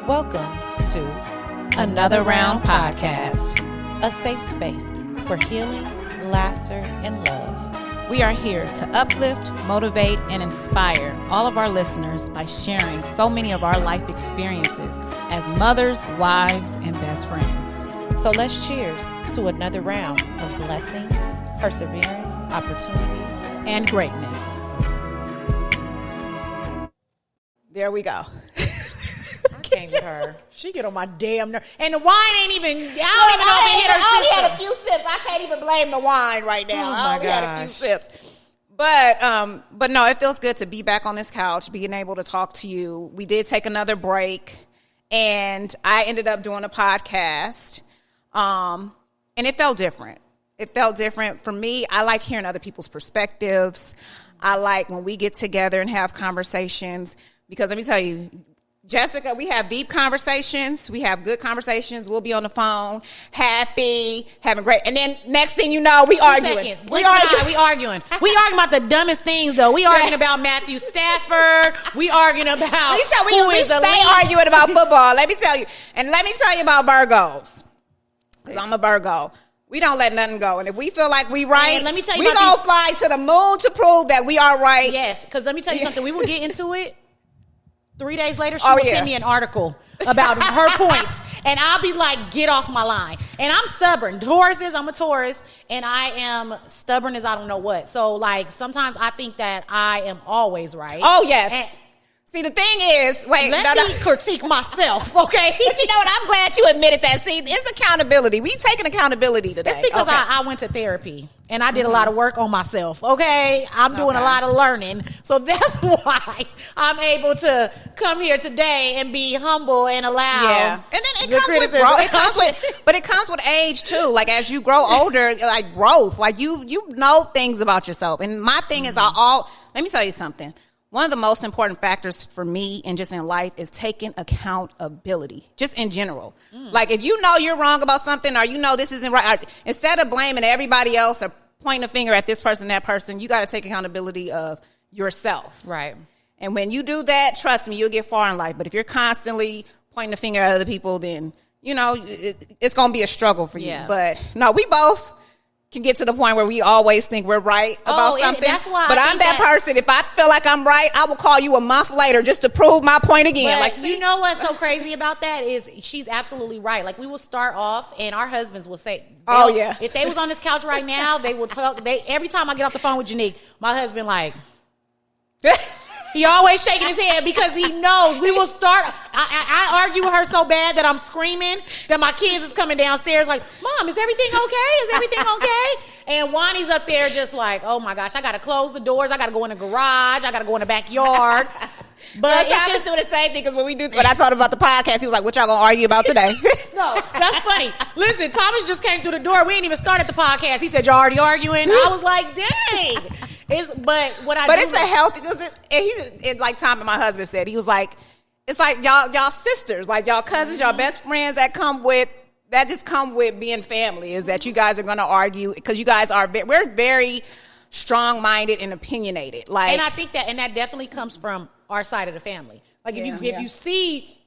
Welcome to Another Round Podcast, a safe space for healing, laughter, and love. We are here to uplift, motivate, and inspire all of our listeners by sharing so many of our life experiences as mothers, wives, and best friends. So let's cheers to another round of blessings, perseverance, opportunities, and greatness. There we go. Came with her. She get on my damn nerve. And the wine ain't even, I don't even know if it hit her I only system. had a few sips. I can't even blame the wine right now. Oh, I my only had a few gosh. sips. But no, it feels good to be back on this couch, being able to talk to you. We did take another break, and I ended up doing a podcast, and it felt different. It felt different for me. I like hearing other people's perspectives. I like when we get together and have conversations, because let me tell you, Jessica, we have deep conversations. We have good conversations. We'll be on the phone, happy, having great. And then next thing you know, we arguing. We arguing about the dumbest things, though. We arguing about Matthew Stafford. We arguing about We who is stay elite. arguing about football. Let me tell you. And let me tell you about Virgos. Because I'm a Virgo. We don't let nothing go. And if we feel like we right, And let me tell you we about gonna these- fly to the moon to prove that we are right. Yes, because let me tell you something. We will get into it. 3 days later, she Oh, will yeah. send me an article about her points. And I'll be like, get off my line. And I'm stubborn. I'm a Taurus. And I am stubborn as I don't know what. So, like, sometimes I think that I am always right. Oh, yes. And See, the thing is, wait. let me critique myself, okay? But you know what? I'm glad you admitted that. See, it's accountability. We taking accountability today. It's because Okay. I went to therapy and I did a lot of work on myself, okay? I'm doing a lot of learning. So that's why I'm able to come here today and be humble and allow. Yeah. And then it the comes with criticism. growth. But it comes with age too. Like as you grow older, like growth. Like you know things about yourself. And my thing is let me tell you something. One of the most important factors for me and just in life is taking accountability, just in general. Like if you know you're wrong about something or you know this isn't right, instead of blaming everybody else or pointing a finger at this person, that person, you got to take accountability of yourself. Right. And when you do that, trust me, you'll get far in life. But if you're constantly pointing the finger at other people, then, you know, it's going to be a struggle for you. Yeah. But no, we both can get to the point where we always think we're right about something. That's why but I I'm think that person. If I feel like I'm right, I will call you a month later just to prove my point again. But Like, you know what's so crazy about that is she's absolutely right. Like we will start off and our husbands will say, Oh, yeah. if they was on this couch right now, they will talk. Every time I get off the phone with Jenique, my husband like, he always shaking his head because he knows we will start. I argue with her so bad that I'm screaming that my kids is coming downstairs like, Mom, is everything okay? Is everything okay? And Wani's up there just like, oh my gosh, I got to close the doors. I got to go in the garage. I got to go in the backyard. But Thomas doing the same thing because when I told him about the podcast, he was like, what y'all going to argue about today? no, that's funny. Listen, Thomas just came through the door. We ain't even started the podcast. He said, y'all already arguing? I was like, dang. But it's a healthy, and like Tom and my husband said, he was like, it's like y'all sisters, like y'all cousins, y'all best friends that just come with being family, is that you guys are going to argue because you guys we're very strong-minded and opinionated. Like, and I think that definitely comes from our side of the family. Like if you see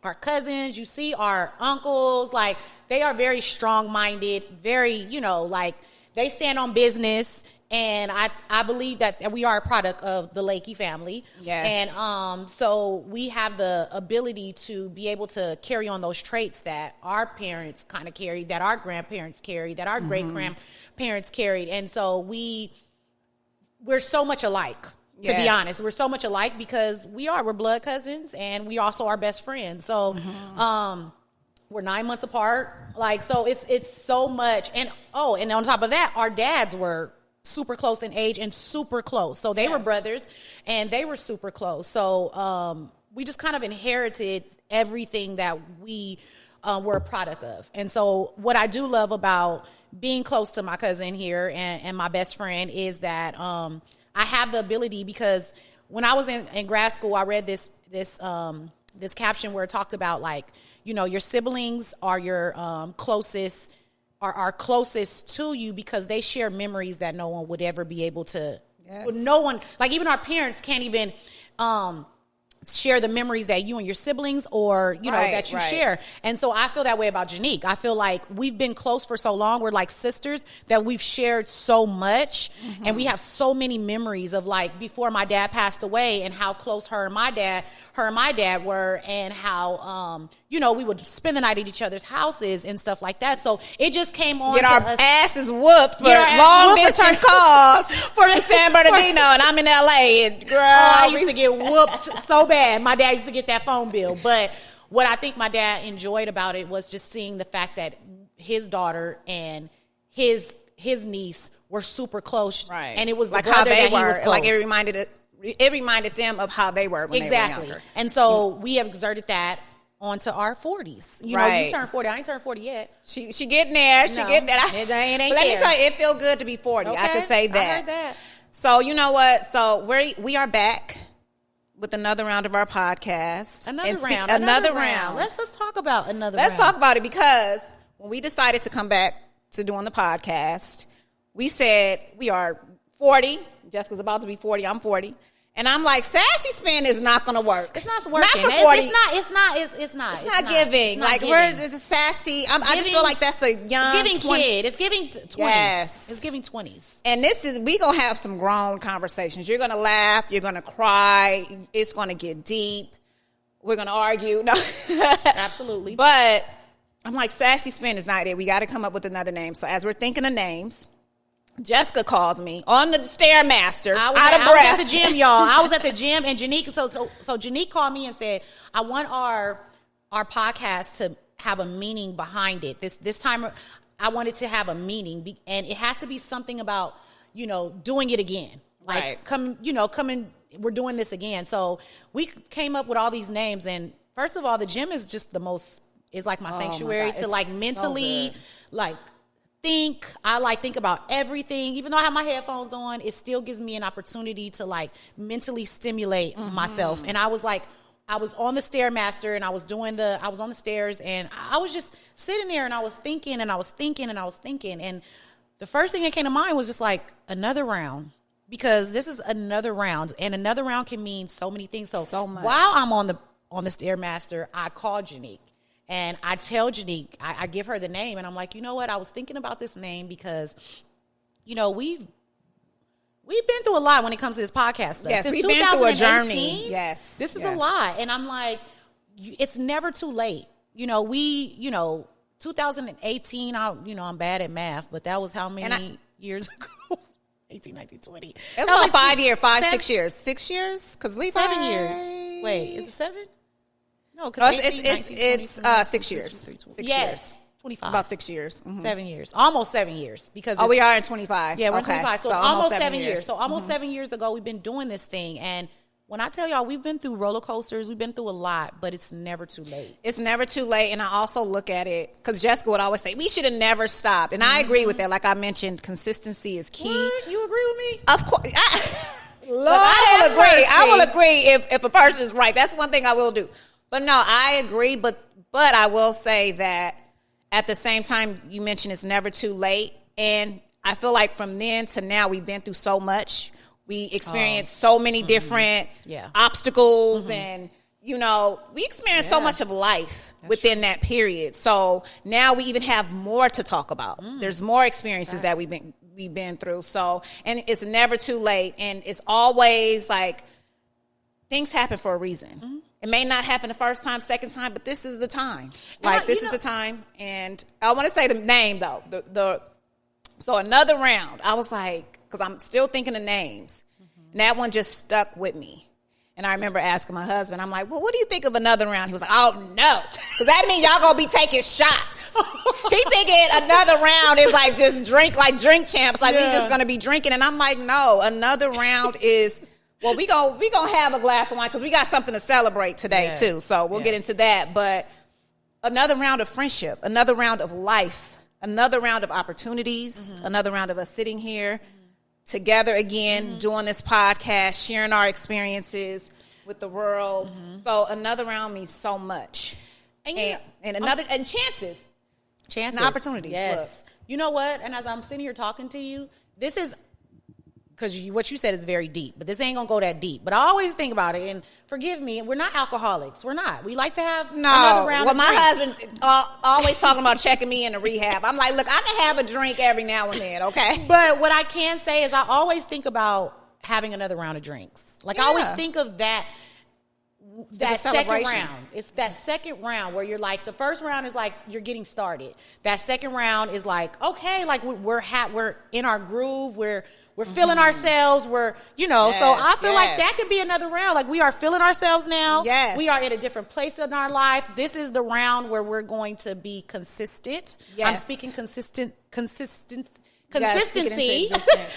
our cousins, you see our uncles, like they are very strong-minded, very, you know, like they stand on business. And I believe that we are a product of the Lakey family. Yes. And so we have the ability to be able to carry on those traits that our parents kind of carried, that our grandparents carried, that our great-grandparents carried. And so we're so much alike, to be honest. We're so much alike because we're blood cousins and we also are best friends. So we're 9 months apart. Like, so it's so much. And on top of that, our dads were super close in age and super close. So they were brothers and they were super close. So we just kind of inherited everything that we were a product of. And so what I do love about being close to my cousin here and my best friend is that I have the ability, because when I was in grad school, I read this caption where it talked about, like, you know, your siblings are your closest are closest to you because they share memories that no one would ever be able to. No one, like even our parents can't even share the memories that you and your siblings or, you know, that you share. And so I feel that way about Jenique. I feel like we've been close for so long. We're like sisters that we've shared so much. And we have so many memories of like before my dad passed away and how close her and my dad were, and how, you know, we would spend the night at each other's houses and stuff like that. So it just came on get to our us. asses whooped for long distance calls to San Bernardino, and I'm in LA. And girl, I used to get whooped so bad. My dad used to get that phone bill. But what I think my dad enjoyed about it was just seeing the fact that his daughter and his niece were super close. Right. And it was like the how brother they that he were. was close. Like it reminded them of how they were when they were younger. And so we have exerted that onto our 40s. You know, you turn 40. I ain't turned 40 yet. She getting there. She getting there. It ain't but let me tell you, it feel good to be 40. I can say that. I heard that. So you know what? So we are back with another round of our podcast. Another round. Let's talk about another round. Let's talk about it, because when we decided to come back to doing the podcast, we said we are 40. Jessica's about to be 40. I'm 40. And I'm like, sassy spin is not going to work. It's not working. Not for 40. It's not giving. It's not like, giving. we're it's sassy. I just feel like that's a young. It's giving 20. Kid. It's giving 20s. Yes. It's giving 20s. And we going to have some grown conversations. You're going to laugh. You're going to cry. It's going to get deep. We're going to argue. No. Absolutely. But I'm like, sassy spin is not it. We got to come up with another name. So as we're thinking of names, Jessica calls me on the Stairmaster, out of breath. I was at the gym, y'all. I was at the gym, and Jenique. So Jenique called me and said, "I want our podcast to have a meaning behind it. This time, I want it to have a meaning, and it has to be something about, you know, doing it again. Like coming. We're doing this again. So we came up with all these names, and first of all, the gym is just is like my sanctuary to like mentally like." think about everything. Even though I have my headphones on, it still gives me an opportunity to like mentally stimulate myself. And I was on the Stairmaster, and I was on the stairs, and I was just sitting there, and I was thinking, and and the first thing that came to mind was just like another round, because this is another round, and another round can mean so many things. So much. While I'm on the Stairmaster, I called Jenique. And I tell Jenique, I give her the name, and I'm like, you know what? I was thinking about this name because, you know, we've been through a lot when it comes to this podcast stuff. Yes, Since we've been through a journey. Yes, this is a lot, and I'm like, it's never too late. You know, 2018. I'm bad at math, but that was how many years ago? 18, 19, 20. It's about like 6 years. 6 years? Because Levi. 7 years. Wait, is it 7? No, because it's 6 years. 6 years. 25. About 6 years. 7 years. Almost 7 years. Because we are in 25. Yeah, we're in 25. So it's almost 7 years. So almost 7 years ago, we've been doing this thing. And when I tell y'all, we've been through roller coasters. We've been through a lot, but it's never too late. It's never too late. And I also look at it, because Jessica would always say, we should have never stopped. And I agree with that. Like I mentioned, consistency is key. What? You agree with me? Of course. I will agree if a person is right. That's one thing I will do. But no, I agree. But I will say that at the same time, you mentioned it's never too late. And I feel like from then to now, we've been through so much. We experienced so many different obstacles, and, you know, we experienced so much of life within that period. So now we even have more to talk about. There's more experiences that we've been through. So, and it's never too late. And it's always like things happen for a reason. It may not happen the first time, second time, but this is the time. Like, this is the time. And I want to say the name, though. So another round, I was like, because I'm still thinking of names. And that one just stuck with me. And I remember asking my husband, I'm like, well, what do you think of another round? He was like, oh, no. Because that means y'all going to be taking shots. He thinking another round is like just drink champs. Like, we just going to be drinking. And I'm like, no, another round is... Well, we gonna have a glass of wine because we got something to celebrate today too. So we'll get into that. But another round of friendship, another round of life, another round of opportunities, another round of us sitting here together again, doing this podcast, sharing our experiences with the world. So another round means so much, and chances and opportunities. Yes, look. You know what? And as I'm sitting here talking to you, this is because what you said is very deep, but this ain't gonna go that deep. But I always think about it, and forgive me, we're not alcoholics. We're not. We like to have another round. Well, of my drinks. husband always talking about checking me into rehab. I'm like, look, I can have a drink every now and then, okay? But what I can say is I always think about having another round of drinks. Like I always think of that second round. It's that second round where you're like, the first round is like you're getting started. That second round is like, okay, like we're in our groove. We're feeling ourselves. We're, so I feel like that could be another round. Like we are feeling ourselves now. Yes. We are at a different place in our life. This is the round where we're going to be consistent. Yes. I'm speaking consistency.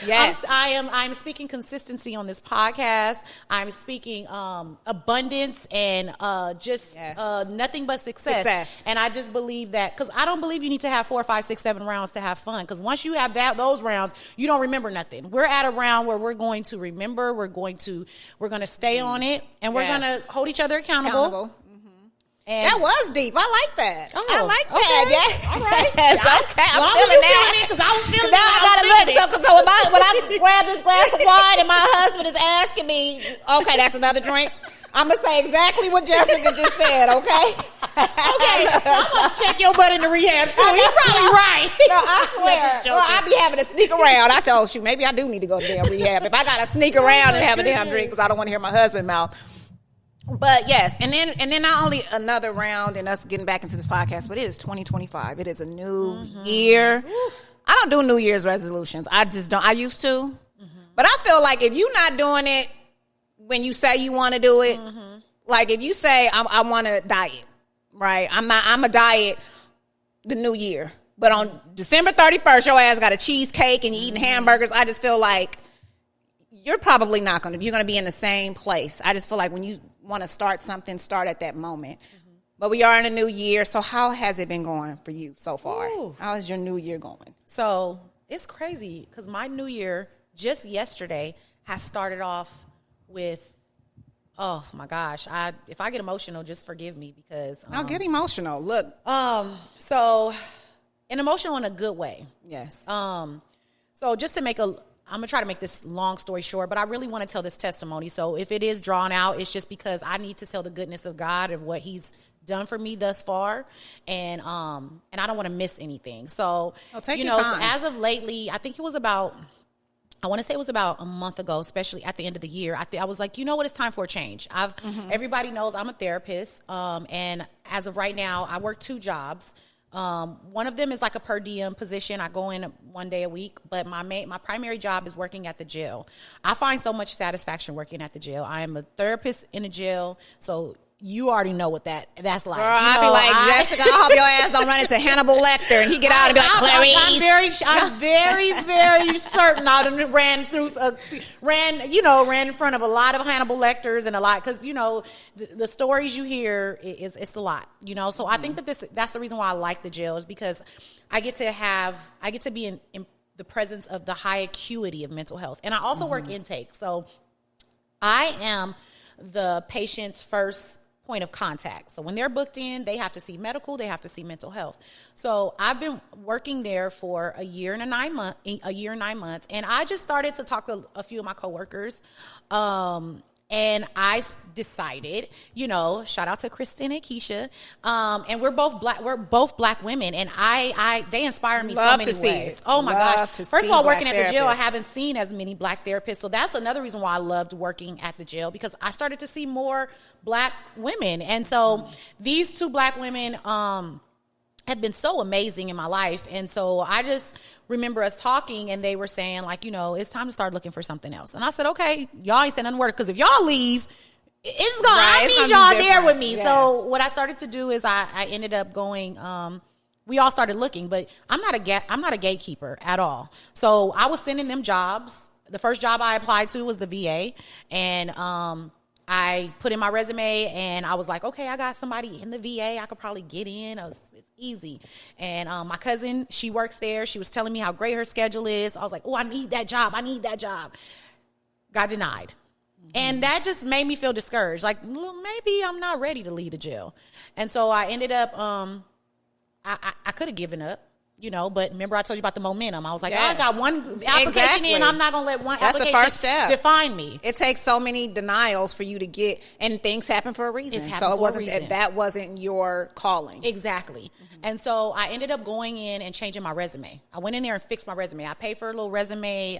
Yes. I'm speaking consistency on this podcast. I'm speaking abundance and nothing but success. And I just believe that, because I don't believe you need to have 4, 5, 6, 7 rounds to have fun. Because once you have those rounds, you don't remember nothing. We're at a round where we're going to remember. We're going to stay on it, and we're going to hold each other accountable. And that was deep. I like that. Oh, I like okay. that. Yeah. All right. Yes, okay. I'm feeling that. Because I was feeling now I gotta look. So when I grab this glass of wine and my husband is asking me, okay, that's another drink, I'm gonna say exactly what Jessica just said. Okay. Okay. I'm gonna check your butt into rehab too. You're probably right. No, I swear. Well, I be having to sneak around. I said, oh shoot, maybe I do need to go to damn rehab if I gotta sneak around and have a damn drink because I don't want to hear my husband's mouth. But yes, and then not only another round and us getting back into this podcast, but it is 2025. It is a new year. I don't do New Year's resolutions. I just don't. I used to, but I feel like if you're not doing it when you say you want to do it, like if you say I want to diet, right? I'm a diet the new year, but on December 31st, your ass got a cheesecake and you eating hamburgers. I just feel like you're probably not going to. You're going to be in the same place. I just feel like when you want to start something, start at that moment. But we are in a new year. So how has it been going for you so far? Ooh. How is your new year going? So it's crazy because my new year just yesterday has started off with, oh my gosh. If I get emotional, just forgive me because. I'll get emotional. Look. So an emotional in a good way. Yes. So just to I'm going to try to make this long story short, but I really want to tell this testimony. So if it is drawn out, it's just because I need to tell the goodness of God of what he's done for me thus far. And I don't want to miss anything. So, take your time. So as of lately, I think it was about a month ago, especially at the end of the year. I was like, you know what? It's time for a change. Everybody knows I'm a therapist. And as of right now, I work 2 jobs. One of them is like a per diem position. I go in 1 day a week, but my primary job is working at the jail. I find so much satisfaction working at the jail. I am a therapist in a jail, so you already know what that's like. Girl, I'll be like, Jessica, I hope your ass don't run into Hannibal Lecter and he get out and be like, Clarice. I'm very, very certain I done ran in front of a lot of Hannibal Lecters and a lot, because, the stories you hear, it's a lot, So I think that's the reason why I like the jail, is because I get to be in the presence of the high acuity of mental health. And I also work intake. So I am the patient's first point of contact. So when they're booked in, they have to see medical, they have to see mental health. So I've been working there for a year and 9 months. And I just started to talk to a few of my coworkers. And I decided, shout out to Kristen and Keisha. And we're both black women, and they inspire me so many ways. Oh my gosh. First of all, working at the jail, I haven't seen as many black therapists. So that's another reason why I loved working at the jail, because I started to see more black women. And so these 2 black women have been so amazing in my life. And so I just remember us talking, and they were saying, like, it's time to start looking for something else. And I said, okay, y'all ain't saying nothing word, because if y'all leave, I need y'all there with me. Yes. So what I started to do is I ended up going, we all started looking, but I'm not a gatekeeper at all. So I was sending them jobs. The first job I applied to was the VA, and I put in my resume, and I was like, okay, I got somebody in the VA. I could probably get in. It's easy. And my cousin, she works there. She was telling me how great her schedule is. I was like, oh, I need that job. Got denied. And that just made me feel discouraged. Like, well, maybe I'm not ready to leave the jail. And so I ended up, I could have given up. but remember I told you about the momentum. I was like, Yes. I got one application in. I'm not going to let one That's the application first step. define me. It takes so many denials for you to get, and things happen for a reason. So it wasn't that wasn't your calling. Exactly. And so I ended up going in and changing my resume. I went in there and fixed my resume. I paid for a little resume,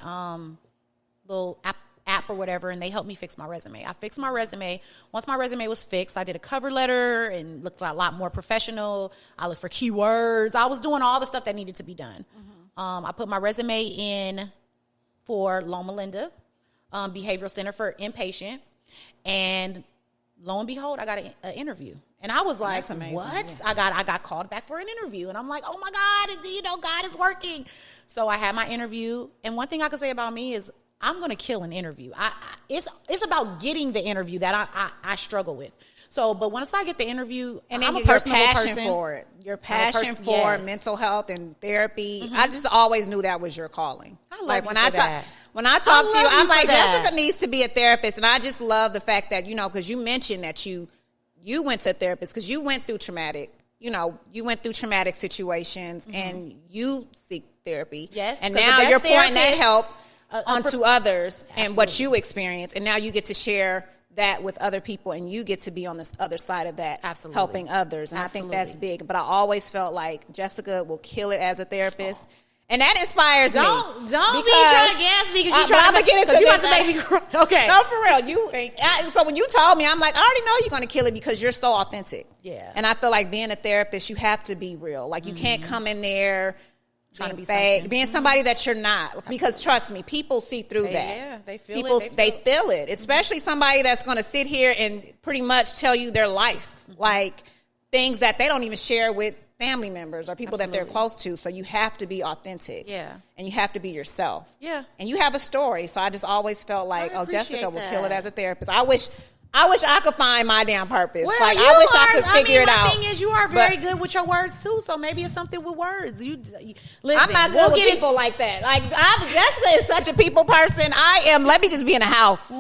little app or whatever, and they helped me fix my resume. I fixed my resume. Once my resume was fixed, I did a cover letter and looked a lot more professional. I looked for keywords. I was doing all the stuff that needed to be done. I put my resume in for Loma Linda Behavioral Center for Inpatient, and lo and behold, I got an interview. And I was like, what? I got called back for an interview. And I'm like, oh my God, God is working. So I had my interview. And one thing I can say about me is I'm going to kill an interview. It's about getting the interview that I struggle with. So, but once I get the interview, and I'm a personable person for it. Your passion for mental health and therapy. I just always knew that was your calling. When I talk to you, I'm like, Jessica needs to be a therapist. And I just love the fact that, because you mentioned that you went to a therapist because you went through traumatic situations and you seek therapy. Yes. And now you're pouring that help onto others and what you experience. And now you get to share that with other people and you get to be on this other side of that, helping others. And I think that's big. But I always felt like Jessica will kill it as a therapist. And that inspires me. Don't be trying to gas me because you're trying to get into this. Make me cry. Okay. No, for real. So when you told me, I'm like, I already know you're going to kill it because you're so authentic. Yeah. And I feel like being a therapist, you have to be real. Like you can't come in there trying to be fake, being somebody that you're not. Because trust me, people see through that. Yeah, they feel it. They feel it. Especially somebody that's going to sit here and pretty much tell you their life. Like things that they don't even share with family members or people that they're close to. So you have to be authentic. Yeah. And you have to be yourself. Yeah. And you have a story. So I just always felt like, Jessica will kill it as a therapist. I wish I could find my damn purpose. Well, I wish I could figure it out. The thing is, you are very good with your words too. So maybe it's something with words. Listen, I'm not good with people like that. Like Jessica is such a people person. I am. Let me just be in a house.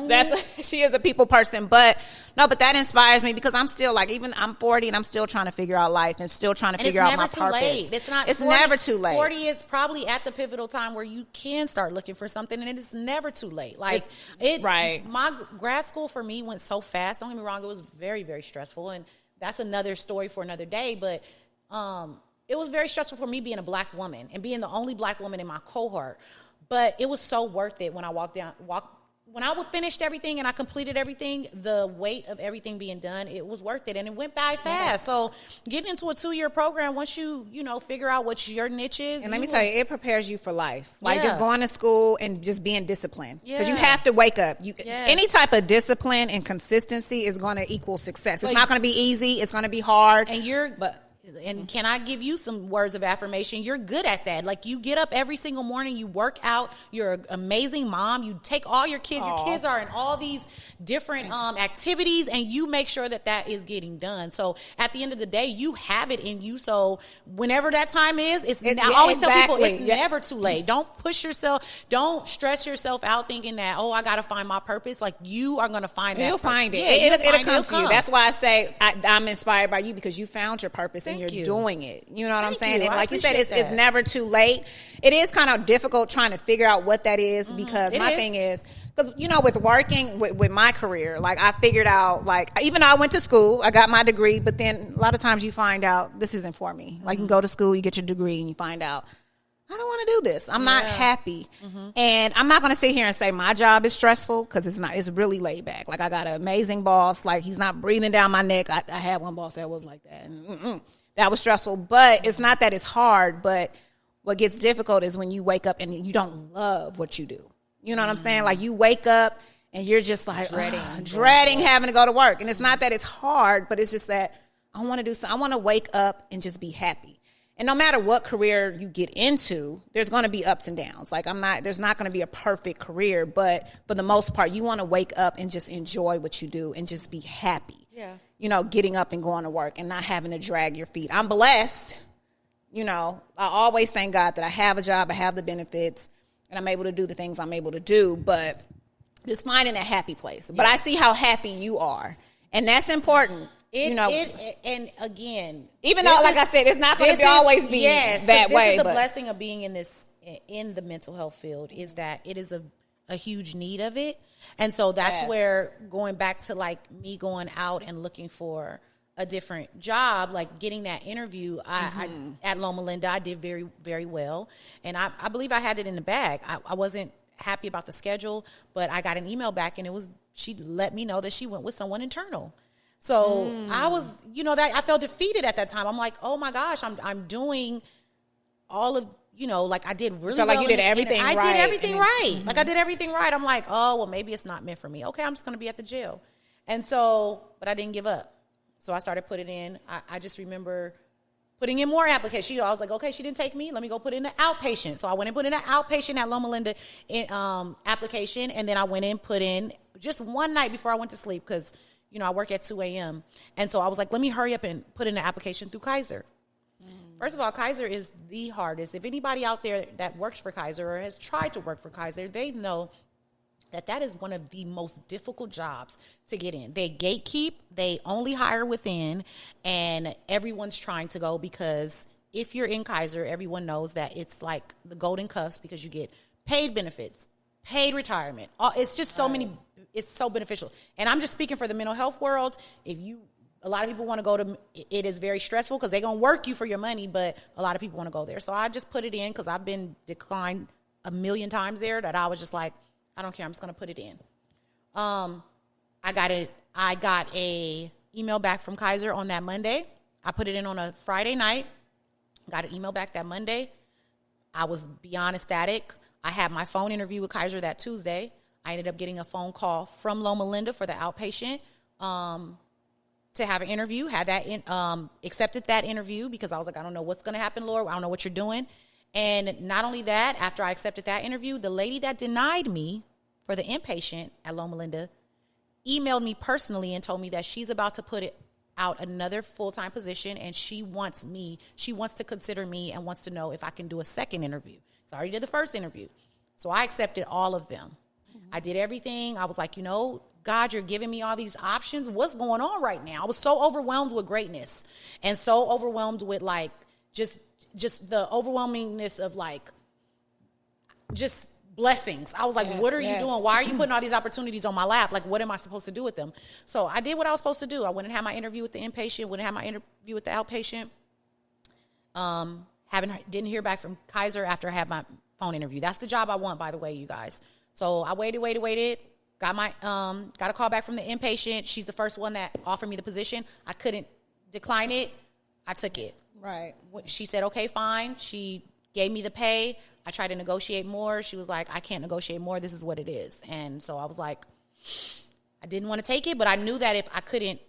She is a people person. But that inspires me because I'm still I'm 40 and I'm still trying to figure out life and still trying to figure out my purpose. It's not. It's never too late. 40 is probably at the pivotal time where you can start looking for something, and it is never too late. It's right. My grad school for me went so fast. Don't get me wrong; it was very, very stressful, and that's another story for another day. But it was very stressful for me being a black woman and being the only black woman in my cohort. But it was so worth it when I when I finished everything and I completed everything, the weight of everything being done, it was worth it. And it went by fast. Yes. So getting into a 2-year program, once you figure out what your niche is. And let me tell you, it prepares you for life. Just going to school and just being disciplined. Because you have to wake up. Any type of discipline and consistency is going to equal success. It's not going to be easy. It's going to be hard. And can I give you some words of affirmation? You're good at that. Like you get up every single morning, you work out, you're an amazing mom, you take all your kids, your kids are in all these different activities and you make sure that is getting done. So at the end of the day, you have it in you. So whenever that time is, I always tell people it's never too late. Don't push yourself. Don't stress yourself out thinking that, I got to find my purpose. Like you are going to find that. You'll find it. It'll come to you. That's why I say I'm inspired by you because you found your purpose. And you're doing it. You know what I'm saying? And like you said, it's never too late. It is kind of difficult trying to figure out what that is because my thing is, because, with working with my career, I figured out, even though I went to school, I got my degree, but then a lot of times you find out this isn't for me. You can go to school, you get your degree, and you find out, I don't want to do this. I'm not happy. And I'm not going to sit here and say my job is stressful because it's not. It's really laid back. I got an amazing boss. He's not breathing down my neck. I had one boss that was like that. And, that was stressful. But it's not that it's hard. But what gets difficult is when you wake up and you don't love what you do. You know what I'm saying? You wake up and you're just dreading having to go to work. And it's not that it's hard, but it's just that I want to do something. I want to wake up and just be happy. And no matter what career you get into, there's going to be ups and downs. There's not going to be a perfect career, but for the most part, you want to wake up and just enjoy what you do and just be happy. Yeah. Getting up and going to work and not having to drag your feet. I'm blessed. I always thank God that I have a job, I have the benefits, and I'm able to do the things I'm able to do, but just finding a happy place. But I see how happy you are. And that's important. And again, even though, like I said, it's not going to always be that way. This is the blessing of being in the mental health field, is that it is a huge need of it. And so that's where, going back to like me going out and looking for a different job, like getting that interview, I at Loma Linda, I did very, very well. And I believe I had it in the bag. I wasn't happy about the schedule, but I got an email back, and she let me know that she went with someone internal. So I was, that I felt defeated at that time. I'm like, oh my gosh, I'm doing all of, like I did really well. Like you did everything right. I did everything right. Like I did everything right. I'm like, oh, well, maybe it's not meant for me. Okay, I'm just going to be at the jail. And so, but I didn't give up. So I started putting in, I just remember putting in more applications. I was like, okay, she didn't take me. Let me go put in an outpatient. So I went and put in an outpatient at Loma Linda application. And then I went and put in just one night before I went to sleep, because, I work at 2 a.m. And so I was like, let me hurry up and put in an application through Kaiser. First of all, Kaiser is the hardest. If anybody out there that works for Kaiser or has tried to work for Kaiser, they know that is one of the most difficult jobs to get in. They gatekeep, they only hire within, and everyone's trying to go, because if you're in Kaiser, everyone knows that it's like the golden cuffs, because you get paid benefits, paid retirement. It's just so many, it's so beneficial. And I'm just speaking for the mental health world. A lot of people want to go to, it is very stressful because they're going to work you for your money, but a lot of people want to go there. So I just put it in, because I've been declined a million times there, that I was just like, I don't care, I'm just going to put it in. I got a email back from Kaiser on that Monday. I put it in on a Friday night. Got an email back that Monday. I was beyond ecstatic. I had my phone interview with Kaiser that Tuesday. I ended up getting a phone call from Loma Linda for the outpatient to have an interview. Had that accepted that interview, because I was like, I don't know what's going to happen, Lord. I don't know what you're doing. And not only that, after I accepted that interview, the lady that denied me for the inpatient at Loma Linda emailed me personally and told me that she's about to put it out another full-time position, and she wants to consider me and wants to know if I can do a second interview. So I already did the first interview. So I accepted all of them. I did everything. I was like, God, you're giving me all these options. What's going on right now? I was so overwhelmed with greatness, and so overwhelmed with like just the overwhelmingness of like just blessings. I was like, what are you doing? Why are you putting all these opportunities on my lap? Like, what am I supposed to do with them? So I did what I was supposed to do. I went and had my interview with the inpatient, went and had my interview with the outpatient. Didn't hear back from Kaiser after I had my phone interview. That's the job I want, by the way, you guys. So I waited. Got a call back from the inpatient. She's the first one that offered me the position. I couldn't decline it. I took it. Right. She said, okay, fine. She gave me the pay. I tried to negotiate more. She was like, I can't negotiate more. This is what it is. And so I was like, I didn't want to take it, but I knew that if I couldn't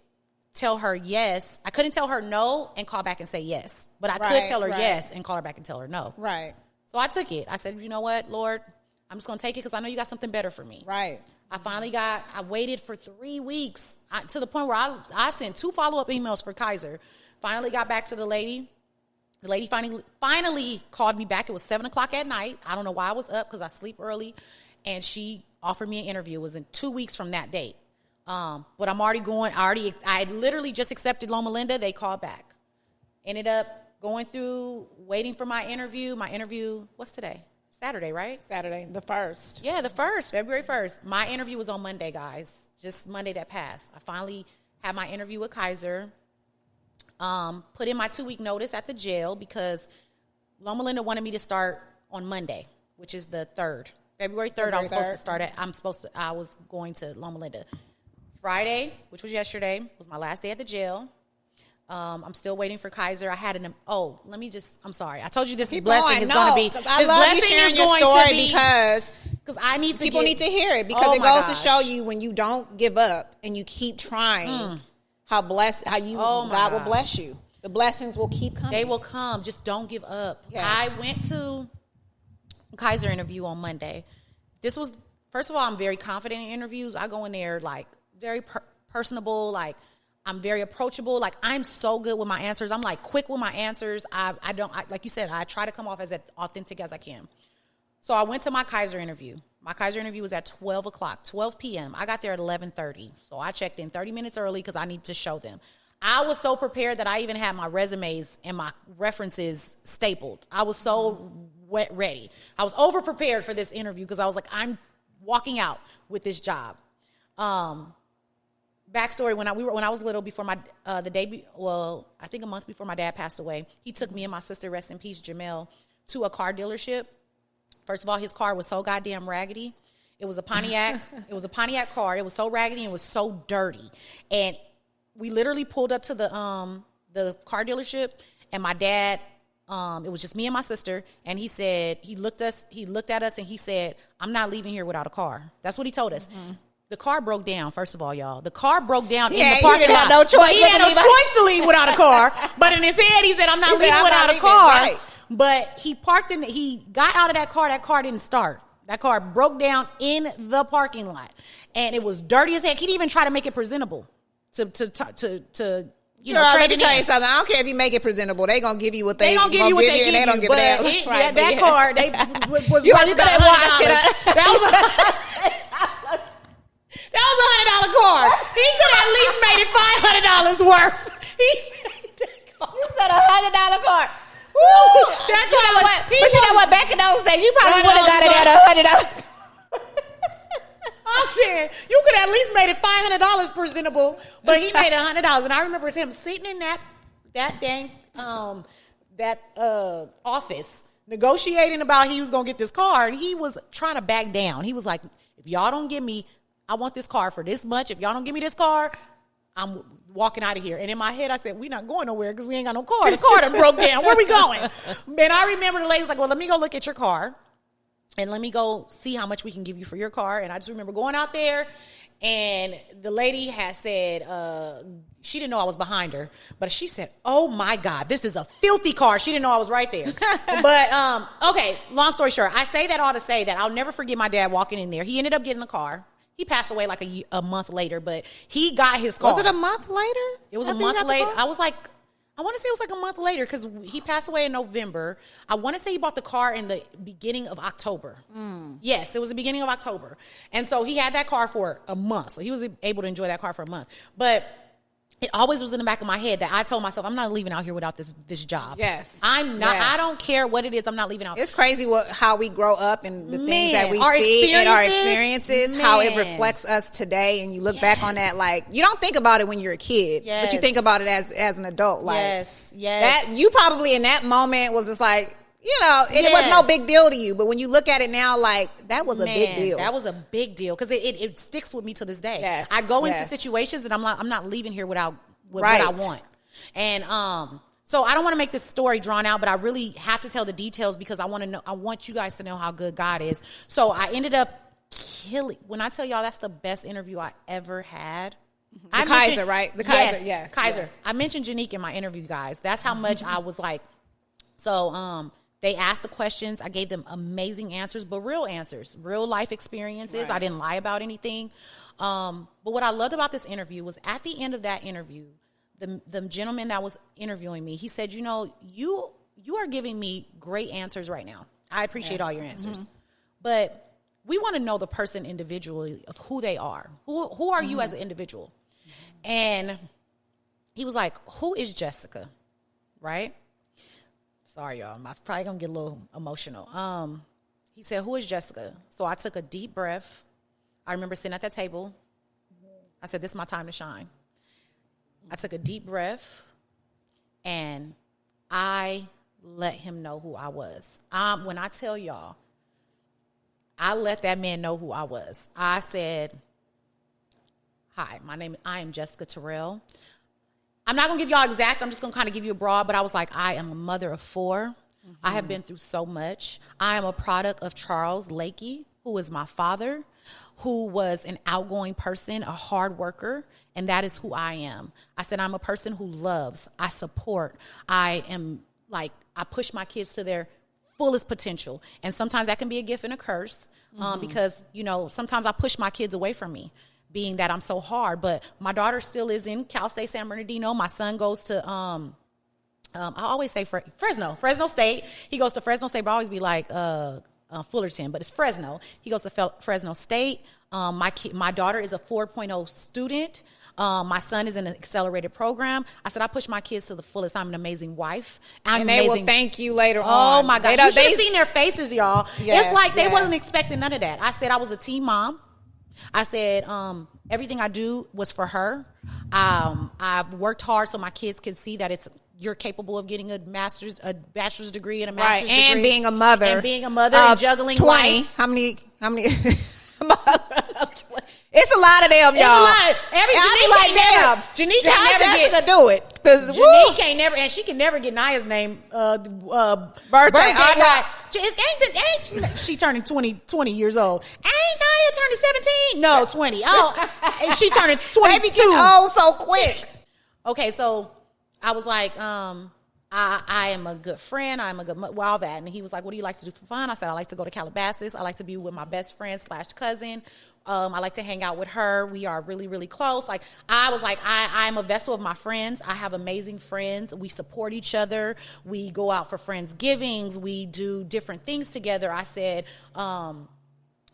tell her yes, I couldn't tell her no and call back and say yes. But I could tell her yes and call her back and tell her no. Right. So I took it. I said, you know what, Lord, I'm just going to take it because I know you got something better for me. Right. I waited for 3 weeks to the point where I sent 2 follow-up emails for Kaiser. Finally got back to the lady. The lady finally called me back. It was 7 o'clock at night. I don't know why I was up, because I sleep early. And she offered me an interview. It was in 2 weeks from that date. But I'm already going. I literally just accepted Loma Linda. They called back. Ended up going through, waiting for my interview. My interview, what's today? Saturday, right? Saturday, the 1st. Yeah, the 1st, February 1st. My interview was on Monday, guys. Just Monday that passed. I finally had my interview with Kaiser. Put in my 2-week notice at the jail, because Loma Linda wanted me to start on Monday, which is the 3rd. February 3rd, I was going to Loma Linda. Friday, which was yesterday, was my last day at the jail. I'm still waiting for Kaiser. I had I'm sorry. I told you this blessing is going to be. I love you sharing your story, because I need to people need to hear it, because it goes to show you, when you don't give up and you keep trying, God will bless you. The blessings will keep coming. They will come. Just don't give up. Yes. I went to Kaiser interview on Monday. First of all, I'm very confident in interviews. I go in there like very personable, like I'm very approachable. Like, I'm so good with my answers. I'm like quick with my answers. Like you said, I try to come off as authentic as I can. So I went to my Kaiser interview. My Kaiser interview was at 12 p.m. I got there at 11:30. So I checked in 30 minutes early because I need to show them. I was so prepared that I even had my resumes and my references stapled. I was so ready. I was over prepared for this interview because I was like, I'm walking out with this job. Backstory: when I was little, before my I think a month before my dad passed away, he took me and my sister, rest in peace, Jamel, to a car dealership. First of all, his car was so goddamn raggedy. It was a Pontiac. It was a Pontiac car. It was so raggedy and it was so dirty. And we literally pulled up to the car dealership, and my dad, it was just me and my sister, and he said, he looked at us and he said, "I'm not leaving here without a car." That's what he told us. Mm-hmm. The car broke down, first of all, y'all. The car broke down in the parking lot. No choice. He had no choice to leave without a car. But in his head, he said, "I'm not leaving without a car." Right. But he got out of that car. That car didn't start. That car broke down in the parking lot. And it was dirty as heck. He didn't even try to make it presentable to let me tell you something. I don't care if you make it presentable. They gonna give you what they gonna give you, and they don't give it out. That car, was you could have washed it up. That was $100 car. He could have at least made it $500 worth. He made that car. You said $100 car. Woo! That car but you know what? Back in those days, you probably would have got it at $100. I'm saying you could have at least made it $500 presentable, but he made $100. And I remember him sitting in that dang office negotiating about he was gonna get this car, and he was trying to back down. He was like, "If y'all don't give me, I want this car for this much. If y'all don't give me this car, I'm walking out of here." And in my head, I said, "We're not going nowhere because we ain't got no car. The car done broke down. Where we going?" And I remember the lady's like, "Well, let me go look at your car and let me go see how much we can give you for your car." And I just remember going out there, and the lady had said, she didn't know I was behind her, but she said, "Oh my God, this is a filthy car." She didn't know I was right there. But, okay, long story short, I say that all to say that I'll never forget my dad walking in there. He ended up getting the car. He passed away like a month later, but he got his car. Was it a month later? It was a month later. I want to say it was like a month later because he passed away in November. I want to say he bought the car in the beginning of October. Yes, it was the beginning of October. And so he had that car for a month. So he was able to enjoy that car for a month. But it always was in the back of my head that I told myself, I'm not leaving out here without this job. Yes. I'm not. Yes. I don't care what it is. I'm not leaving out. It's crazy how we grow up and the things that we see and our experiences, how it reflects us today. And you look back on that, like, you don't think about it when you're a kid, but you think about it as an adult. Like, yes. That you probably in that moment was just like, it was no big deal to you. But when you look at it now, like, that was a big deal. That was a big deal because it sticks with me to this day. Yes, I go into situations and I'm not leaving here what I want. And so I don't want to make this story drawn out, but I really have to tell the details because I want you guys to know how good God is. So I ended up killing. When I tell y'all that's the best interview I ever had. The Kaiser, right? The Kaiser, yes. Kaiser. Yes. I mentioned Jenique in my interview, guys. That's how much I was like. So they asked the questions. I gave them amazing answers, but real answers, real life experiences. Right. I didn't lie about anything. But what I loved about this interview was at the end of that interview, the gentleman that was interviewing me, he said, you are giving me great answers right now. I appreciate all your answers. But we want to know the person individually of who they are. Who are you as an individual? And he was like, "Who is Jessica?" Right? Sorry, y'all. I'm probably going to get a little emotional. He said, "Who is Jessica?" So I took a deep breath. I remember sitting at that table. I said, "This is my time to shine." I took a deep breath, and I let him know who I was. When I tell y'all, I let that man know who I was. I said, "Hi, I am Jessica Terrell. I'm not going to give y'all exact. I'm just going to kind of give you a broad, but I was like, I am a mother of 4. I have been through so much. I am a product of Charles Lakey, who is my father, who was an outgoing person, a hard worker, and that is who I am. I said, I'm a person who loves, I support, I push my kids to their fullest potential. And sometimes that can be a gift and a curse because, sometimes I push my kids away from me, being that I'm so hard. But my daughter still is in Cal State San Bernardino. My son goes to, I always say Fresno State. He goes to Fresno State, but I always be like Fullerton, but it's Fresno. He goes to Fresno State. My daughter is a 4.0 student. My son is in an accelerated program. I said, I push my kids to the fullest. I'm an amazing wife. And they will thank you later on. Oh my God. You should have seen their faces, y'all. Yes, it's like they wasn't expecting none of that. I said I was a teen mom. I said everything I do was for her. I've worked hard so my kids can see that you're capable of getting a bachelor's degree and a master's degree. And being a mother. And juggling 20. life. How many? It's a lot of them, y'all. It's a lot. Jenique how can't never Jessica do it? Because Jenique can't never, and she can never get Naya's name birthday right. She turning 20 years old. Ain't Naya turning 17? No, 20. Oh, and she turning 22. They be getting old so quick. Okay, so I was like, I am a good friend. I'm a good, all that. And he was like, what do you like to do for fun? I said, I like to go to Calabasas. I like to be with my best friend / cousin. I like to hang out with her. We are really, really close. Like, I was like, I'm a vessel of my friends. I have amazing friends. We support each other. We go out for Friendsgivings. We do different things together. I said,